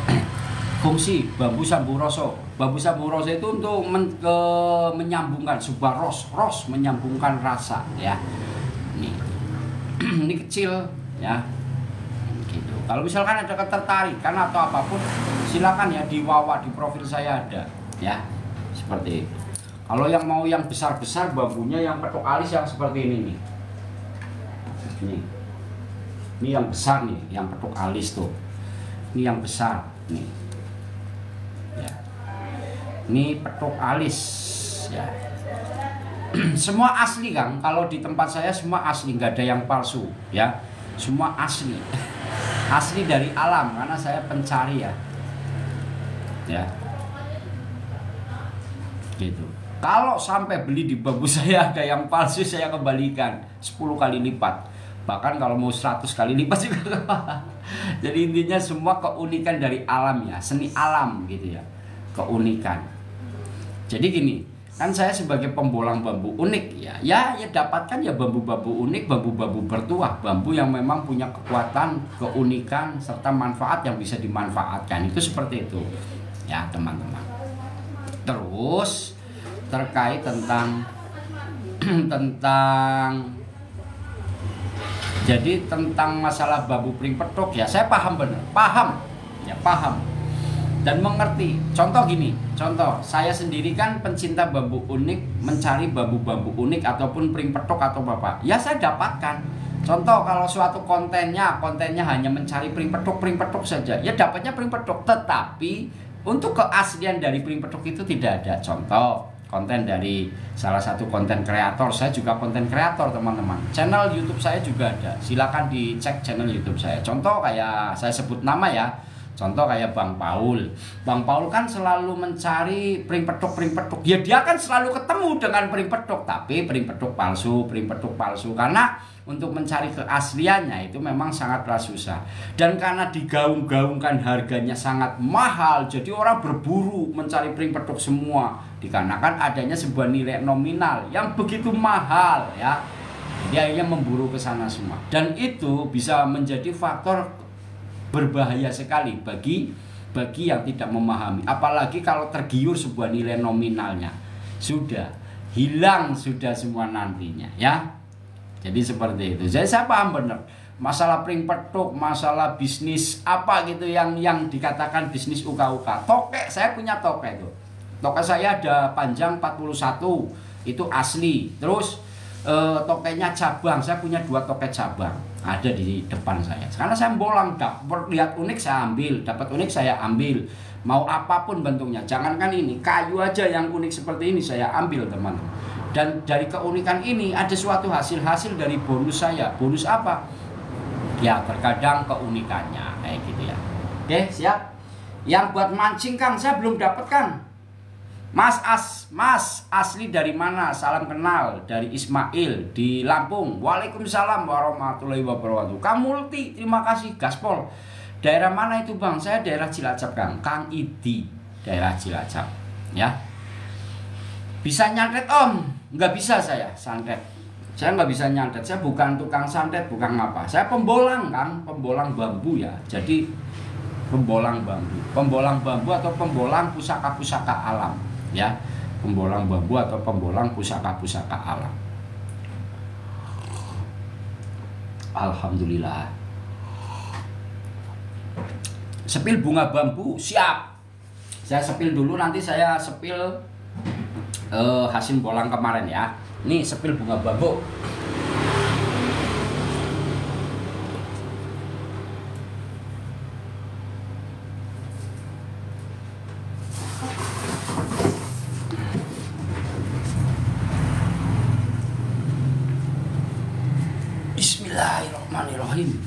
Fungsi bambu samburoso, bambu samburoso itu untuk menyambungkan sebuah ros menyambungkan rasa ya. Ini kecil ya gitu. Kalau misalkan ada ketertarikan atau apapun silakan ya, di wawa di profil saya ada ya, seperti itu. Kalau yang mau yang besar-besar bambunya yang petuk alis yang seperti ini nih. Nih Ini yang besar nih, yang petuk alis tuh. Ini yang besar nih. Ya. Ini petuk alis ya. Semua asli Kang, kalau di tempat saya semua asli, nggak ada yang palsu ya, semua asli. Asli dari alam, karena saya pencari ya gitu. Kalau sampai beli di bambu saya ada yang palsu, saya kembalikan 10 kali lipat, bahkan kalau mau 100 kali lipat juga. Jadi intinya semua keunikan dari alam ya, seni alam gitu ya, keunikan. Jadi gini, kan saya sebagai pembolang bambu unik ya dapatkan ya bambu-bambu unik, bambu-bambu bertuah, bambu yang memang punya kekuatan, keunikan serta manfaat yang bisa dimanfaatkan. Itu seperti itu ya teman-teman. Terus terkait tentang jadi tentang masalah bambu pring petuk ya, saya paham benar, paham dan mengerti. Contoh gini, saya sendiri kan pencinta bambu unik, mencari bambu-bambu unik ataupun pring petuk atau apa, ya saya dapatkan. Contoh kalau suatu kontennya hanya mencari pring petuk saja, ya dapatnya pring petuk, tetapi untuk keaslian dari pring petuk itu tidak ada. Contoh konten dari salah satu konten kreator, saya juga konten kreator teman-teman, channel YouTube saya juga ada, silakan dicek channel YouTube saya. Contoh kayak saya sebut nama ya, contoh kayak Bang Paul kan selalu mencari pring petuk, ya dia kan selalu ketemu dengan pring petuk, tapi pring petuk palsu, karena untuk mencari keasliannya itu memang sangatlah susah. Dan karena digaung-gaungkan harganya sangat mahal, jadi orang berburu mencari pring petuk semua, dikarenakan adanya sebuah nilai nominal yang begitu mahal ya. Jadi akhirnya memburu ke sana semua, dan itu bisa menjadi faktor berbahaya sekali bagi yang tidak memahami. Apalagi kalau tergiur sebuah nilai nominalnya, sudah hilang sudah semua nantinya ya. Jadi seperti itu. Jadi saya paham benar masalah pring petuk, masalah bisnis apa gitu yang dikatakan bisnis uka-uka. Tokek, saya punya tokek itu. Tokek saya ada panjang 41, itu asli. Terus tokeknya cabang, saya punya 2 tokek cabang ada di depan saya. Karena saya bolang, lihat unik saya ambil, dapat unik saya ambil. Mau apapun bentuknya, jangankan ini, kayu aja yang unik seperti ini saya ambil teman-teman. Dan dari keunikan ini ada suatu hasil dari bonus saya. Bonus apa? Ya terkadang keunikannya kayak gitu ya. Oke siap. Yang buat mancing Kang, saya belum dapat Kang. Mas asli dari mana? Salam kenal dari Ismail di Lampung. Waalaikumsalam warahmatullahi wabarakatuh. Kang Multi, terima kasih Gaspol. Daerah mana itu Bang? Saya daerah Cilacap Kang Idi, daerah Cilacap ya. Bisa nyantet Om? Nggak bisa saya santet. Saya nggak bisa nyantet. Saya bukan tukang santet, bukan apa. Saya pembolang Kang, pembolang bambu ya. Jadi pembolang bambu atau pembolang pusaka-pusaka alam ya. Pembolang bambu atau pembolang pusaka-pusaka alam. Alhamdulillah. Sepil bunga bambu siap. Saya sepil dulu, nanti saya sepil hasil bolang kemarin ya. Ini sepil bunga bambu. Bismillahirrahmanirrahim.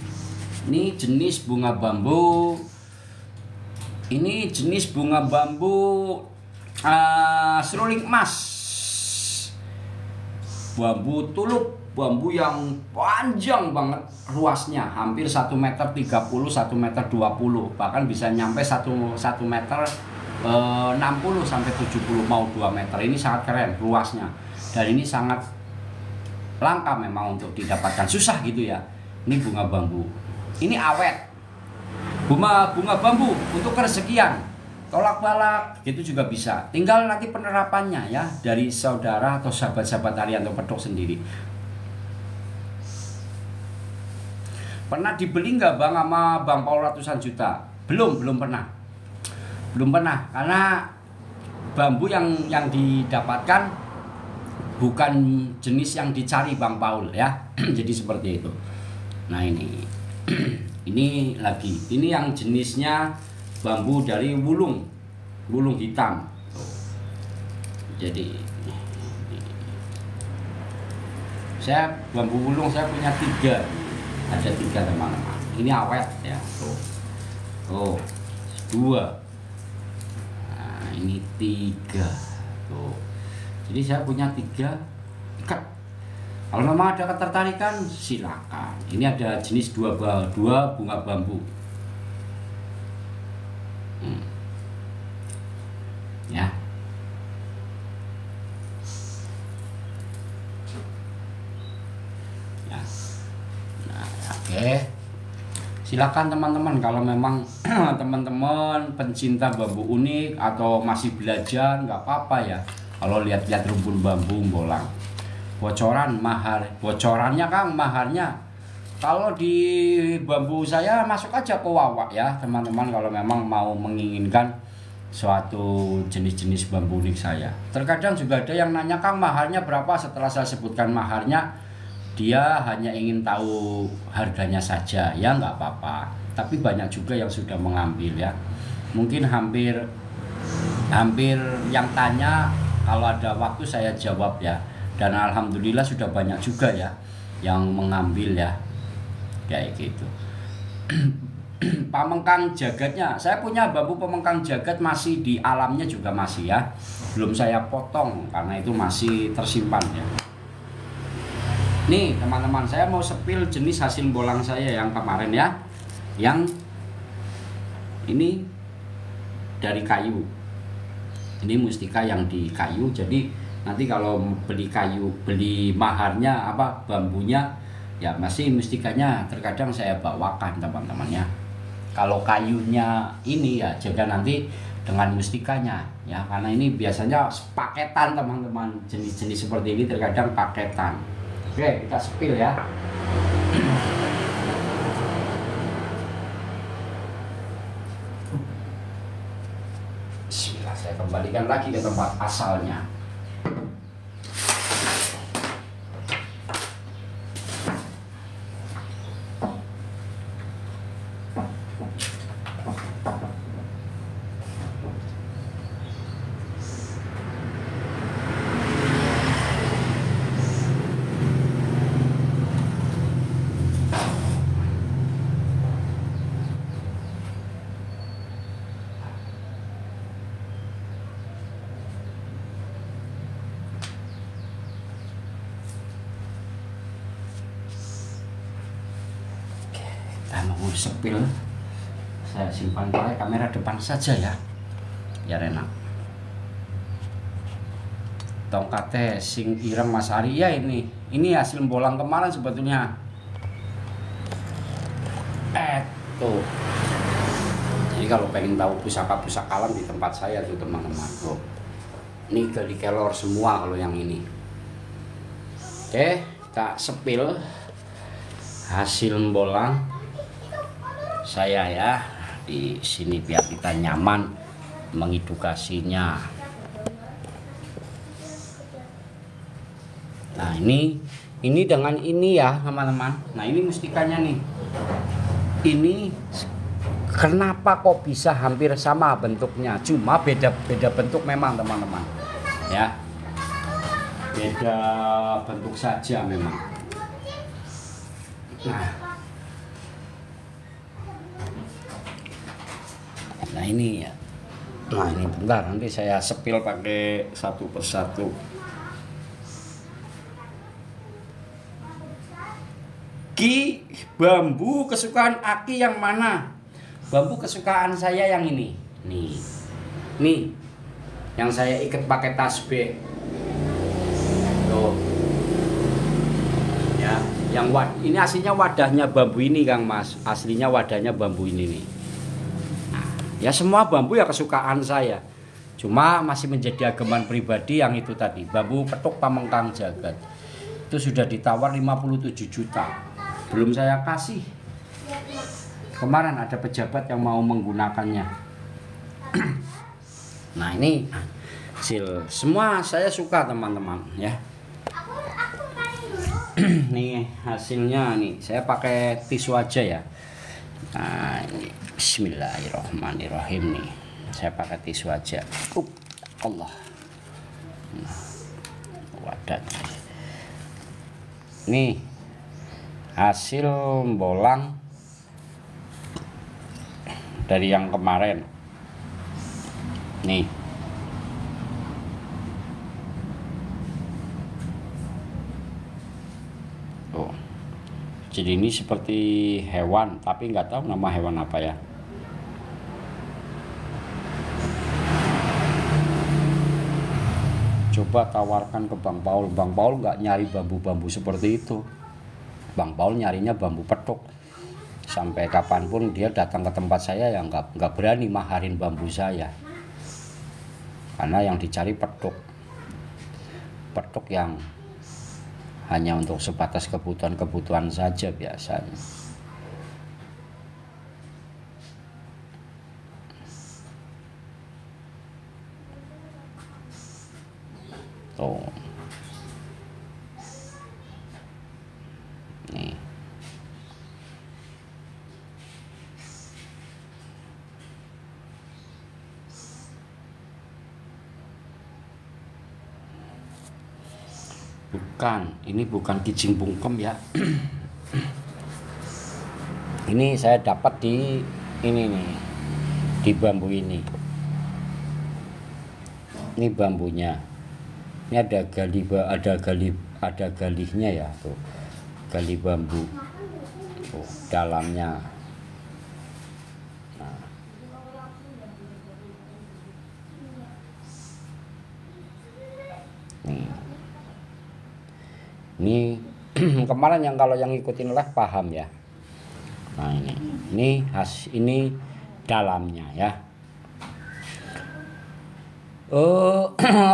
Ini jenis bunga bambu. Ini jenis bunga bambu seruling emas, bambu tulup, bambu yang panjang banget luasnya, hampir 1 meter 30, 1 meter 20, bahkan bisa nyampe 1 meter 60 sampai 70, mau 2 meter. Ini sangat keren luasnya, dan ini sangat langka memang untuk didapatkan, susah gitu ya. Ini bunga bambu, ini awet. Bunga bambu untuk kerezekian, tolak balak gitu juga bisa. Tinggal nanti penerapannya ya dari saudara atau sahabat-sahabat Arianto Petuk sendiri. Pernah dibeli nggak Bang sama Bang Paul ratusan juta? Belum pernah. Karena bambu yang didapatkan bukan jenis yang dicari Bang Paul ya. Jadi seperti itu. Nah ini Ini lagi, ini yang jenisnya bambu dari wulung hitam. Jadi saya bambu wulung saya punya 3, ada 3 teman-teman. Ini awet ya, tuh 2, nah ini 3 tuh. Jadi saya punya 3 ikat. Kalau memang ada ketertarikan silakan. Ini ada jenis 2 bunga bambu. Ya. Ya. Nah, oke. Silakan teman-teman kalau memang teman-teman pencinta bambu unik atau masih belajar nggak apa-apa ya. Kalau lihat-lihat rumpun bambu bolang. Bocorannya Kang, maharnya. Kalau di bambu saya masuk aja ke Wawak ya teman-teman, kalau memang mau menginginkan suatu jenis-jenis bambu unik saya. Terkadang juga ada yang nanya, Kang maharnya berapa? Setelah saya sebutkan maharnya, dia hanya ingin tahu harganya saja. Ya nggak apa-apa, tapi banyak juga yang sudah mengambil ya. Mungkin hampir yang tanya, kalau ada waktu saya jawab ya. Dan alhamdulillah sudah banyak juga ya yang mengambil ya, kayak gitu. Pamengkang jagatnya, saya punya bambu pamengkang jagat masih di alamnya juga masih ya, belum saya potong karena itu masih tersimpan ya. Nih teman-teman, saya mau sepil jenis hasil bolang saya yang kemarin ya, yang ini dari kayu. Ini mustika yang di kayu, jadi nanti kalau beli maharnya bambunya ya masih mustikanya terkadang saya bawakan teman-teman ya. Kalau kayunya ini ya jaga nanti dengan mustikanya ya, karena ini biasanya paketan teman-teman, jenis-jenis seperti ini terkadang paketan. Oke, kita spill ya. Bismillah, saya kembalikan lagi ke tempat asalnya. Kita mau sepil, saya simpan pakai kamera depan saja ya, biar enak. Tongkatnya sing ireng Mas Ari ya, ini hasil bolang kemarin sebetulnya. Tuh. Jadi kalau pengen tahu pusaka-pusaka alam di tempat saya tuh teman-teman, tuh. Ini gali kelor semua kalau yang ini. Oke, kita sepil hasil bolang saya ya di sini biar kita nyaman mengedukasinya. Nah ini dengan ini ya teman-teman. Nah ini mustikanya nih. Ini kenapa kok bisa hampir sama bentuknya? Cuma beda bentuk memang teman-teman. Ya, beda bentuk saja memang. Nah ini ya. Nah ini bentar, nanti saya sepil pakai satu persatu. Ki, bambu kesukaan Aki yang mana? Bambu kesukaan saya yang ini. Nih yang saya ikat pakai tasbih. Tuh. Ya, ini aslinya wadahnya bambu ini Kang Mas. Aslinya wadahnya bambu ini nih. Ya semua bambu ya kesukaan saya. Cuma masih menjadi ageman pribadi yang itu tadi, bambu petuk pamengkang jagat. Itu sudah ditawar 57 juta. Belum saya kasih. Kemarin ada pejabat yang mau menggunakannya. Nah, ini hasil semua saya suka teman-teman ya. nih hasilnya nih. Saya pakai tisu aja ya. Nah, ini bismillahirrahmanirrahim nih. Saya pakai tisu aja. Allah. Nah, wadah. Nih hasil bolang dari yang kemarin. Nih. Oh. Jadi ini seperti hewan, tapi nggak tahu nama hewan apa ya. Coba tawarkan ke Bang Paul. Bang Paul nggak nyari bambu-bambu seperti itu. Bang Paul nyarinya bambu petuk. Sampai kapanpun dia datang ke tempat saya ya nggak berani maharin bambu saya. Karena yang dicari petuk. Petuk yang hanya untuk sebatas kebutuhan-kebutuhan saja biasanya. Tuh. Nih. Bukan, ini bukan kijing bungkem ya. Ini saya dapat di ini nih, di bambu ini. Ini bambunya. Ini ada galihnya ya tuh. Gali bambu. Tuh, dalamnya. Nah. Ini kemarin yang kalau yang ngikutin live paham ya. Nah ini dalamnya ya.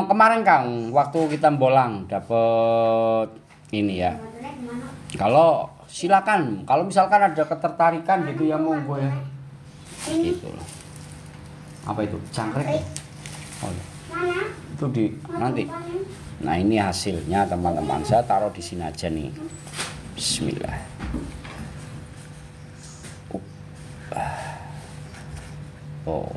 Kemarin Kang waktu kita bolang dapet ini ya. Kalau silakan, kalau misalkan ada ketertarikan gitu ya monggo ya. Gitu loh. Apa itu? Cangkrek. Oh, ya. Itu di nanti. Nah ini hasilnya teman-teman, saya taruh di sini aja nih. Bismillah. Oh.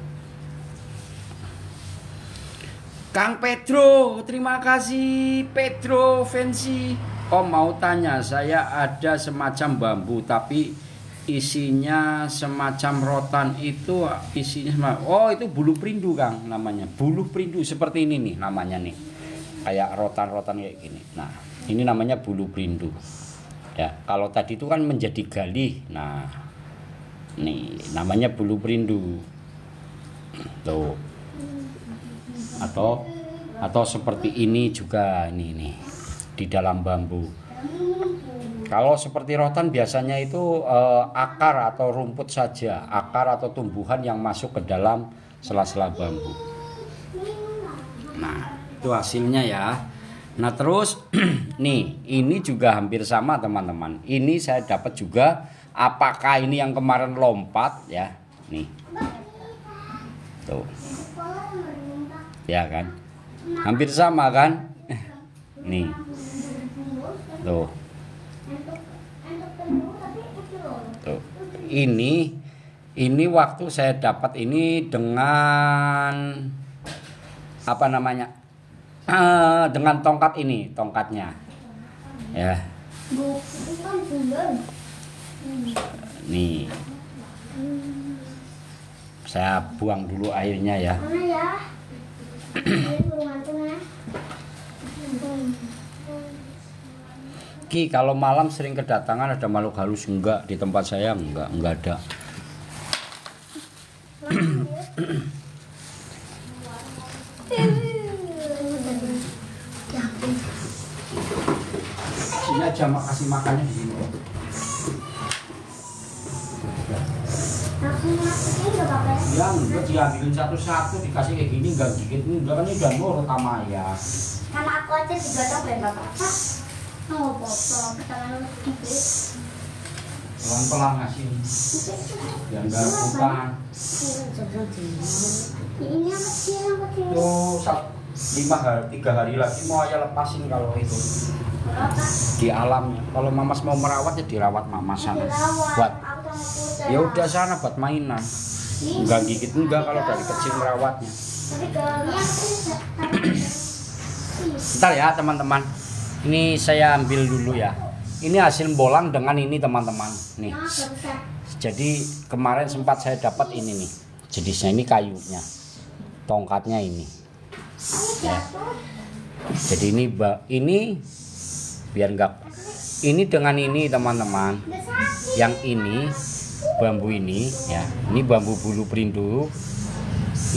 Kang Pedro, terima kasih Pedro Fancy. Oh mau tanya, saya ada semacam bambu tapi isinya semacam rotan, itu isinya oh itu bulu perindu Kang namanya. Bulu perindu seperti ini nih namanya nih. Kayak rotan-rotan kayak gini. Nah, ini namanya bulu perindu. Ya, kalau tadi itu kan menjadi galih. Nah, nih namanya bulu perindu. Tuh. Atau seperti ini juga nih di dalam bambu. Kalau seperti rotan biasanya itu akar atau rumput saja, akar atau tumbuhan yang masuk ke dalam sela-sela bambu. Nah, itu hasilnya ya. Nah terus nih ini juga hampir sama teman-teman. Ini saya dapat juga. Apakah ini yang kemarin lompat ya? Nih tuh ya kan, hampir sama kan. Nih tuh tuh ini waktu saya dapat ini dengan apa namanya, dengan tongkat ini, tongkatnya ya. Nih saya buang dulu airnya ya. Ki kalau malam sering kedatangan ada makhluk halus? Enggak, di tempat saya enggak ada. Sini aja kasih makannya di sini. Ya enggak diambilin satu-satu dikasih kayak gini, enggak dikit enggak, kan ini udah nurut sama ya. Sama aku aja juga dong ya bapak. Oh bapak, tangan sedikit. Pelan-pelan ngasih. Yang enggak bukan. Ini yang kecil. Tuh 3 hari lagi mau ayah lepasin kalau itu Berapa? di alamnya. Kalau Mamas mau merawat ya dirawat Mamas sana. Dirawat. Buat Aku sama kuda. ya udah sana buat mainan. Enggak gigit enggak kalau dari kecil merawatnya. Tapi kalau yang Bentar ya teman-teman. Ini saya ambil dulu ya. Ini hasil bolang dengan ini teman-teman. Nih. Jadi kemarin sempat saya dapat ini nih. Jenisnya ini kayunya. Tongkatnya ini. Ya. Jadi ini biar enggak. Ini dengan ini teman-teman. Yang ini bambu ini ya. Ini bambu bulu perindu.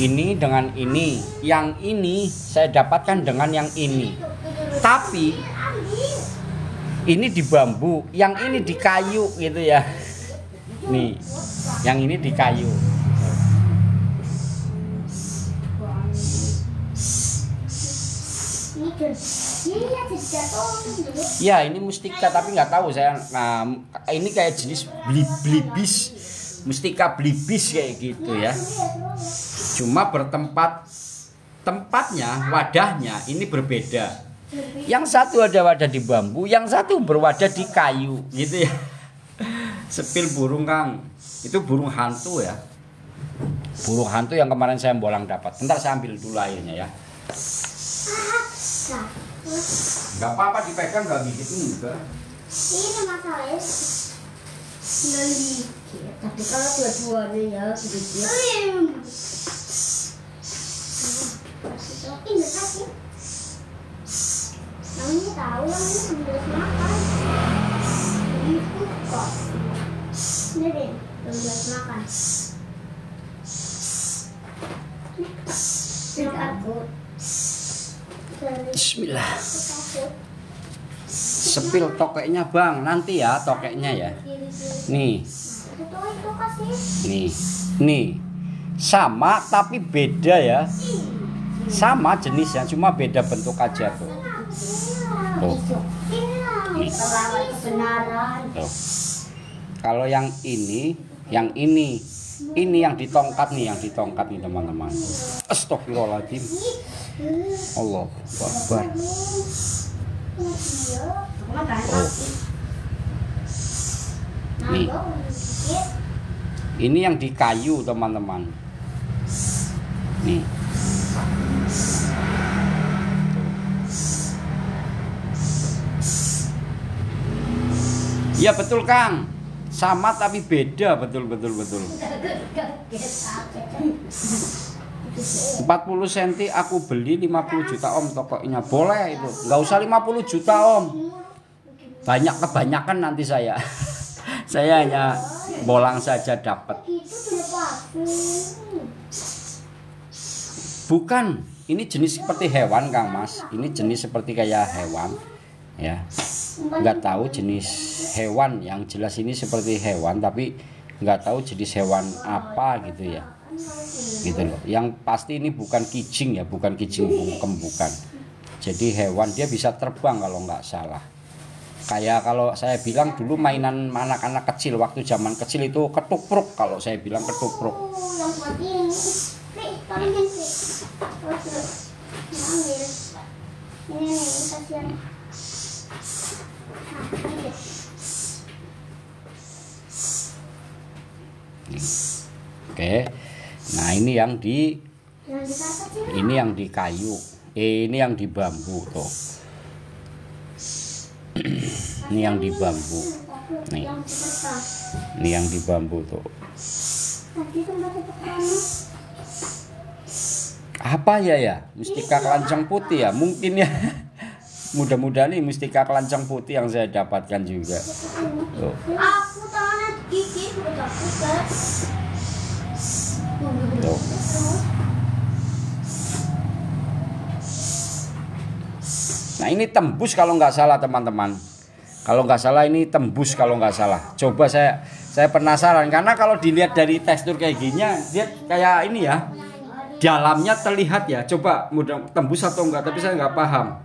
Ini dengan ini. Yang ini saya dapatkan dengan yang ini. Tapi ini di bambu, yang ini di kayu gitu ya. Nih, yang ini di kayu. Ya ini mustika tapi nggak tahu saya. Nah, ini kayak jenis blibis, mustika blibis kayak gitu ya. Cuma tempatnya, wadahnya ini berbeda. Yang satu ada wadah di bambu, yang satu berwadah di kayu, gitu ya. Sepil burung Kang, itu burung hantu ya. Burung hantu yang kemarin saya bolang dapat. Bentar saya ambil dulu airnya ya. Gak apa-apa dipegang, gak gigit enggak. Ini masalahnya nggak gigit. Tapi kalau dua-duanya ya gigit. Ini sakit. Namanya tahu yang ini sebelum makan. Itu kok. Ini deh, sebelum makan. Takut. Bismillah. Sepil tokeknya Bang, nanti ya tokeknya ya. Nih. Itu kasih. Nih. Sama tapi beda ya. Sama jenisnya, cuma beda bentuk aja tuh. Tuh. Nih. Tuh. Kalau yang ini yang ditongkat nih, teman-teman. Astagfirullahaladzim. Allah Akbar. Oh. Nih. Ini yang di kayu, teman-teman. Nih. Ya betul Kang. Sama tapi beda, betul. 40 cm aku beli 50 juta Om tokonya. Boleh itu. Enggak usah 50 juta Om. Kebanyakan nanti saya. Saya hanya bolang saja dapat. Bukan, ini jenis seperti hewan Kang Mas. Ini jenis seperti kayak hewan. Ya. Enggak tahu jenis hewan, yang jelas ini seperti hewan tapi enggak tahu jenis hewan apa gitu ya. Gitu loh. Yang pasti ini bukan kijing ya, bukan kijing bungkem, bukan. Jadi hewan, dia bisa terbang kalau nggak salah. Kayak kalau saya bilang dulu mainan anak-anak kecil waktu zaman kecil itu ketupruk, kalau saya bilang ketupruk. Oke. Nah, ini yang di kayu. Ini yang di bambu tuh. Ini yang di bambu. Nih. Ini yang di bambu tuh. Apa ya? Mustika keranjang putih ya? Mungkin ya. Mudah-mudahan ini mustika keranjang putih yang saya dapatkan juga. Tuh. Aku tangannya gigit udah Tuh. Nah ini tembus kalau nggak salah teman-teman. Kalau nggak salah ini tembus kalau nggak salah. Coba saya penasaran karena kalau dilihat dari tekstur kayak gini, dia kayak ini ya. Dalamnya terlihat ya. Coba mudah tembus atau enggak, tapi saya nggak paham.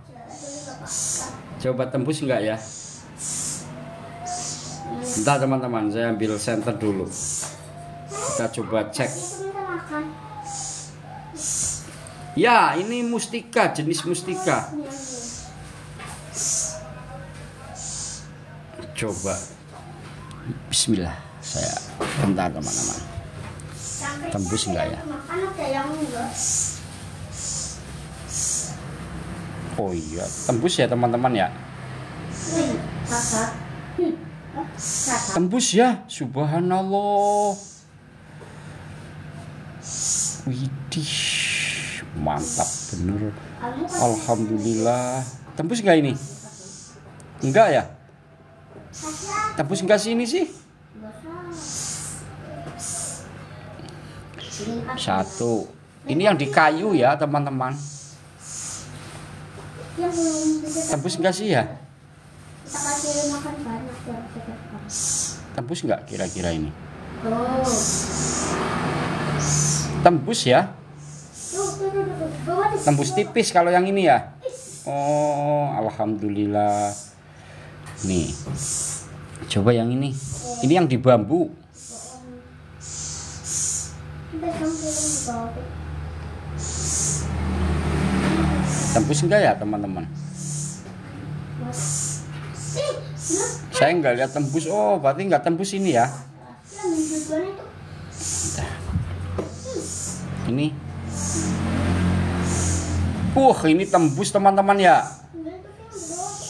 Coba tembus enggak ya? Bentar teman-teman, saya ambil senter dulu. Kita coba cek. Ya, ini mustika, jenis mustika. Coba. Bismillah. Saya bentar teman-teman. Tembus enggak ya? Oh iya, tembus ya teman-teman ya. Tembus ya, subhanallah. Widih, mantap bener. Alhamdulillah. Tembus enggak ini? Enggak ya? Tembus enggak sih ini sih? Satu. Ini yang di kayu ya teman-teman. Tembus enggak sih ya? Kita kasih makan banyak ya. Tembus enggak kira-kira ini? Tembus ya? Tembus tipis kalau yang ini ya? Oh, alhamdulillah. Nih. Coba yang ini. Ini yang di bambu. Tembus enggak ya teman-teman? Saya enggak lihat tembus. Oh, berarti enggak tembus ini ya? Ini. Ini tembus teman-teman ya.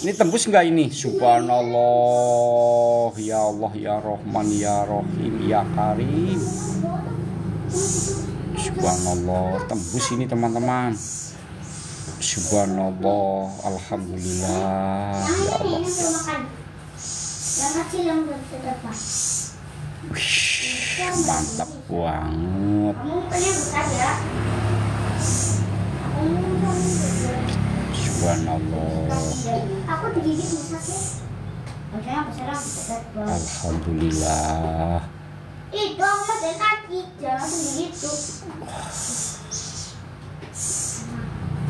Ini tembus enggak ini? Subhanallah. Ya Allah, ya Rahman, ya Rahim, ya Karim. Subhanallah, tembus ini teman-teman. Subhanallah, alhamdulillah. Ya Allah. Wih, mantap banget. Subhanallah. Alhamdulillah. Itu amat dan kaki jalan sendiri itu.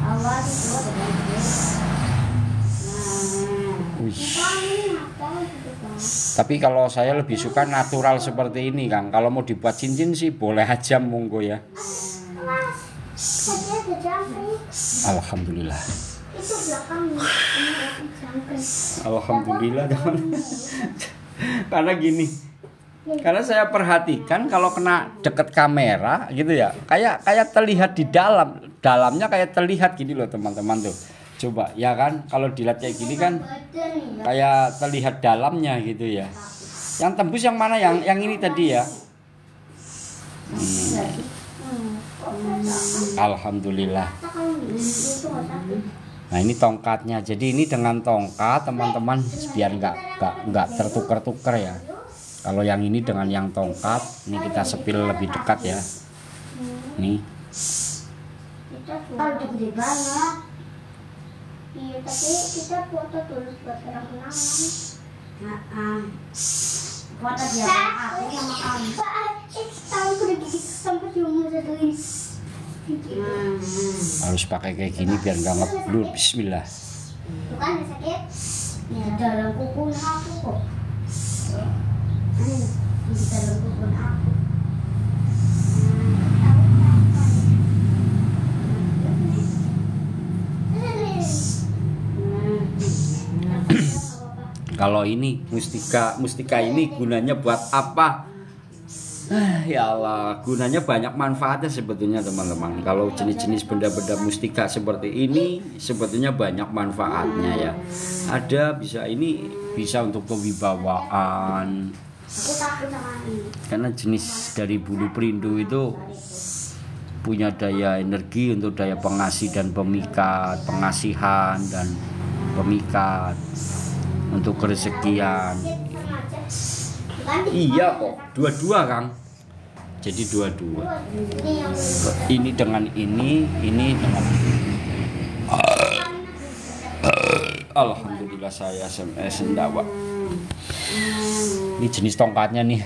Awal itu Tapi kalau saya lebih suka natural seperti ini Kang. Kalau mau dibuat cincin sih boleh aja monggo ya. Alhamdulillah. Itu belakangnya. Alhamdulillah teman. Karena gini. Karena saya perhatikan kalau kena deket kamera gitu ya, kayak terlihat di dalamnya kayak terlihat gini loh teman-teman tuh. Coba ya kan, kalau dilihat kayak gini kan kayak terlihat dalamnya gitu ya. Yang tembus yang mana? Yang ini tadi ya. Alhamdulillah. Nah ini tongkatnya. Jadi ini dengan tongkat teman-teman biar nggak tertukar-tukar ya. Kalau yang ini dengan yang tongkat, ini kita sepil lebih dekat ya. Nih. Kalau gede banget. Iya, tapi kita foto dulu buat kenang-kenangan. Foto dia aku sama kamu. Tahu udah gigi sampai di umur satuin. Harus pakai kayak gini biar nggak ngeblur. Bismillah. Bukan sakit. Ya dalam kuku aku kok. Di dalam kuku aku. Kalau ini mustika ini gunanya buat apa? Ya Allah, gunanya banyak manfaatnya sebetulnya teman-teman. Kalau jenis-jenis benda-benda mustika seperti ini sebetulnya banyak manfaatnya ya. Ada bisa untuk kewibawaan. Karena jenis dari bulu perindu itu punya daya energi untuk daya pengasih dan pemikat, pengasihan dan pemikat. Untuk kerezekian. Iya kok, dua-dua Kang. Jadi dua-dua. Ini dengan ini dengan Alhamdulillah saya SMS sendawa. Ini jenis tongkatnya nih.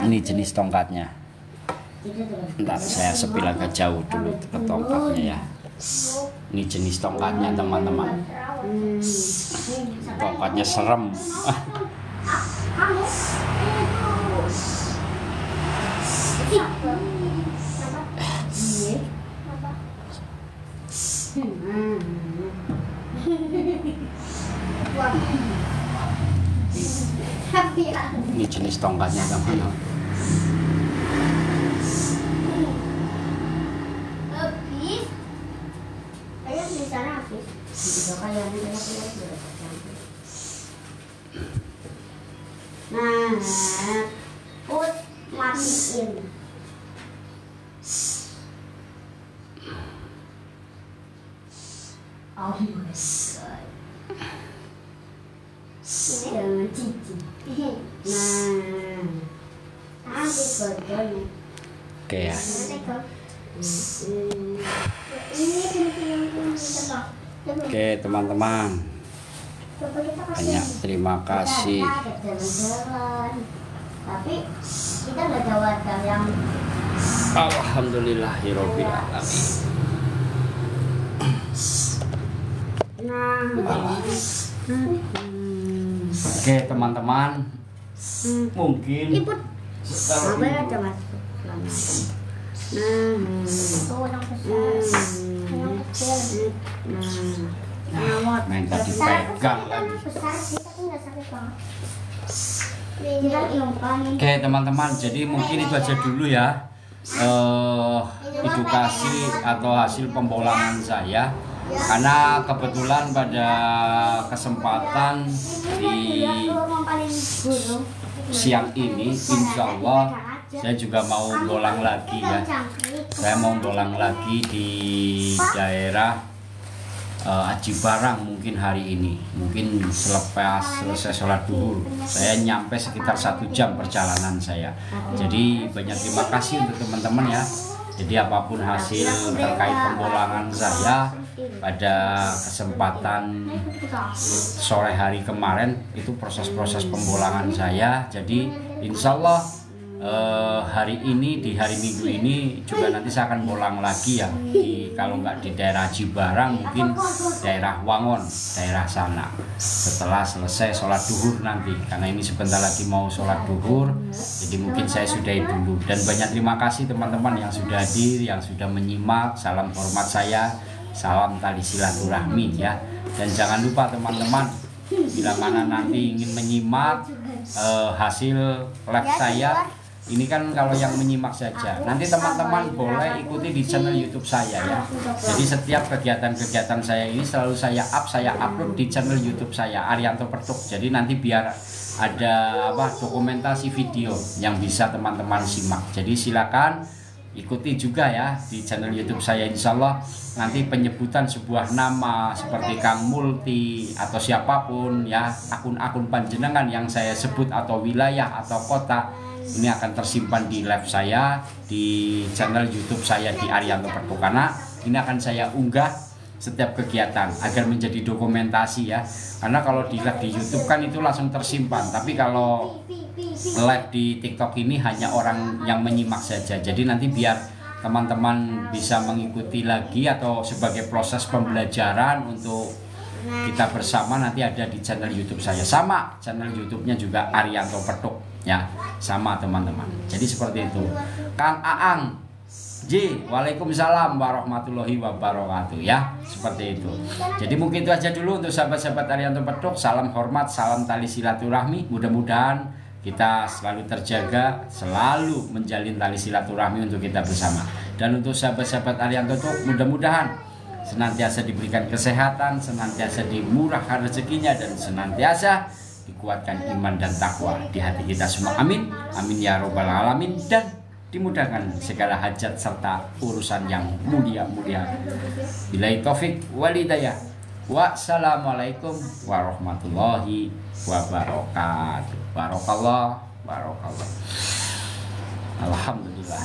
Ini jenis tongkatnya. Ntar saya sepil agak jauh dulu ke tongkatnya ya. Ini jenis tongkatnya teman-teman. Tongkatnya serem. Tapi ya. Ini jenis tongkatnya teman-teman. Habis. Ayo di sana habis. Nah, put matiin. Oh my god. Jangan cici. Nah, nanti bodohnya. Oke ya. Ini coba. Oke teman-teman, Coba kita kasih. banyak terima kasih. Jalan-jalan. Tapi kita nggak ada wadah yang Alhamdulillahirobbil alamin. Oke teman-teman, mungkin Liput. setelah Apa ya coba? Tuh yang besar, yang kecil. minta dipegang lagi. Besar sih tapi nggak sakit banget. Kita iumpan. Oke teman-teman, jadi mungkin itu aja dulu ya, edukasi atau hasil pembolangan saya. Karena kebetulan pada kesempatan di siang ini, insya Allah saya juga mau bolang lagi ya. Saya mau bolang lagi di daerah Aji Barang mungkin hari ini, mungkin selesai sholat duhur. Saya nyampe sekitar 1 jam perjalanan saya. Jadi banyak terima kasih untuk teman-teman ya. Jadi apapun hasil terkait pembolangan saya pada kesempatan sore hari kemarin, itu proses-proses pembolangan saya. Jadi insya Allah hari ini, di hari Minggu ini juga nanti saya akan bolang lagi ya, kalau nggak di daerah Aji Barang mungkin daerah Wangon, daerah sana, setelah selesai sholat duhur nanti, karena ini sebentar lagi mau sholat duhur, jadi mungkin saya sudahi dulu. Dan banyak terima kasih teman-teman yang sudah hadir, yang sudah menyimak. Salam hormat saya, salam tali silaturahmi ya. Dan jangan lupa teman-teman, bila mana nanti ingin menyimak hasil live saya, ini kan kalau yang menyimak saja, nanti teman-teman boleh ikuti di channel YouTube saya ya. Jadi setiap kegiatan-kegiatan saya ini selalu saya upload di channel YouTube saya, Arianto Petuk. Jadi nanti biar ada dokumentasi video yang bisa teman-teman simak. Jadi silakan ikuti juga ya di channel YouTube saya. Insya Allah nanti penyebutan sebuah nama seperti Kang Multi atau siapapun ya, akun-akun panjenengan yang saya sebut atau wilayah atau kota, ini akan tersimpan di live saya di channel YouTube saya di Arianto Petuk. Karena ini akan saya unggah setiap kegiatan agar menjadi dokumentasi ya. Karena kalau di live di YouTube kan itu langsung tersimpan, tapi kalau live di TikTok ini hanya orang yang menyimak saja. Jadi nanti biar teman-teman bisa mengikuti lagi atau sebagai proses pembelajaran untuk kita bersama, nanti ada di channel YouTube saya. Sama channel YouTube-nya juga Arianto Petuk ya, sama teman-teman. Jadi seperti itu. Kang Aang Ji, waalaikumsalam warahmatullahi wabarakatuh ya, seperti itu. Jadi mungkin itu aja dulu untuk sahabat-sahabat Arianto Petuk. Salam hormat, salam tali silaturahmi. Mudah-mudahan kita selalu terjaga, selalu menjalin tali silaturahmi untuk kita bersama. Dan untuk sahabat-sahabat Arianto Petuk, mudah-mudahan senantiasa diberikan kesehatan, senantiasa dimurahkan rezekinya, dan senantiasa dikuatkan iman dan takwa di hati kita semua. Amin, amin ya robbal alamin. Dan dimudahkan segala hajat serta urusan yang mulia-mulia. Billahi taufik wal hidayah. Wassalamualaikum warahmatullahi wabarakatuh. Barakallah, barakallah. Alhamdulillah.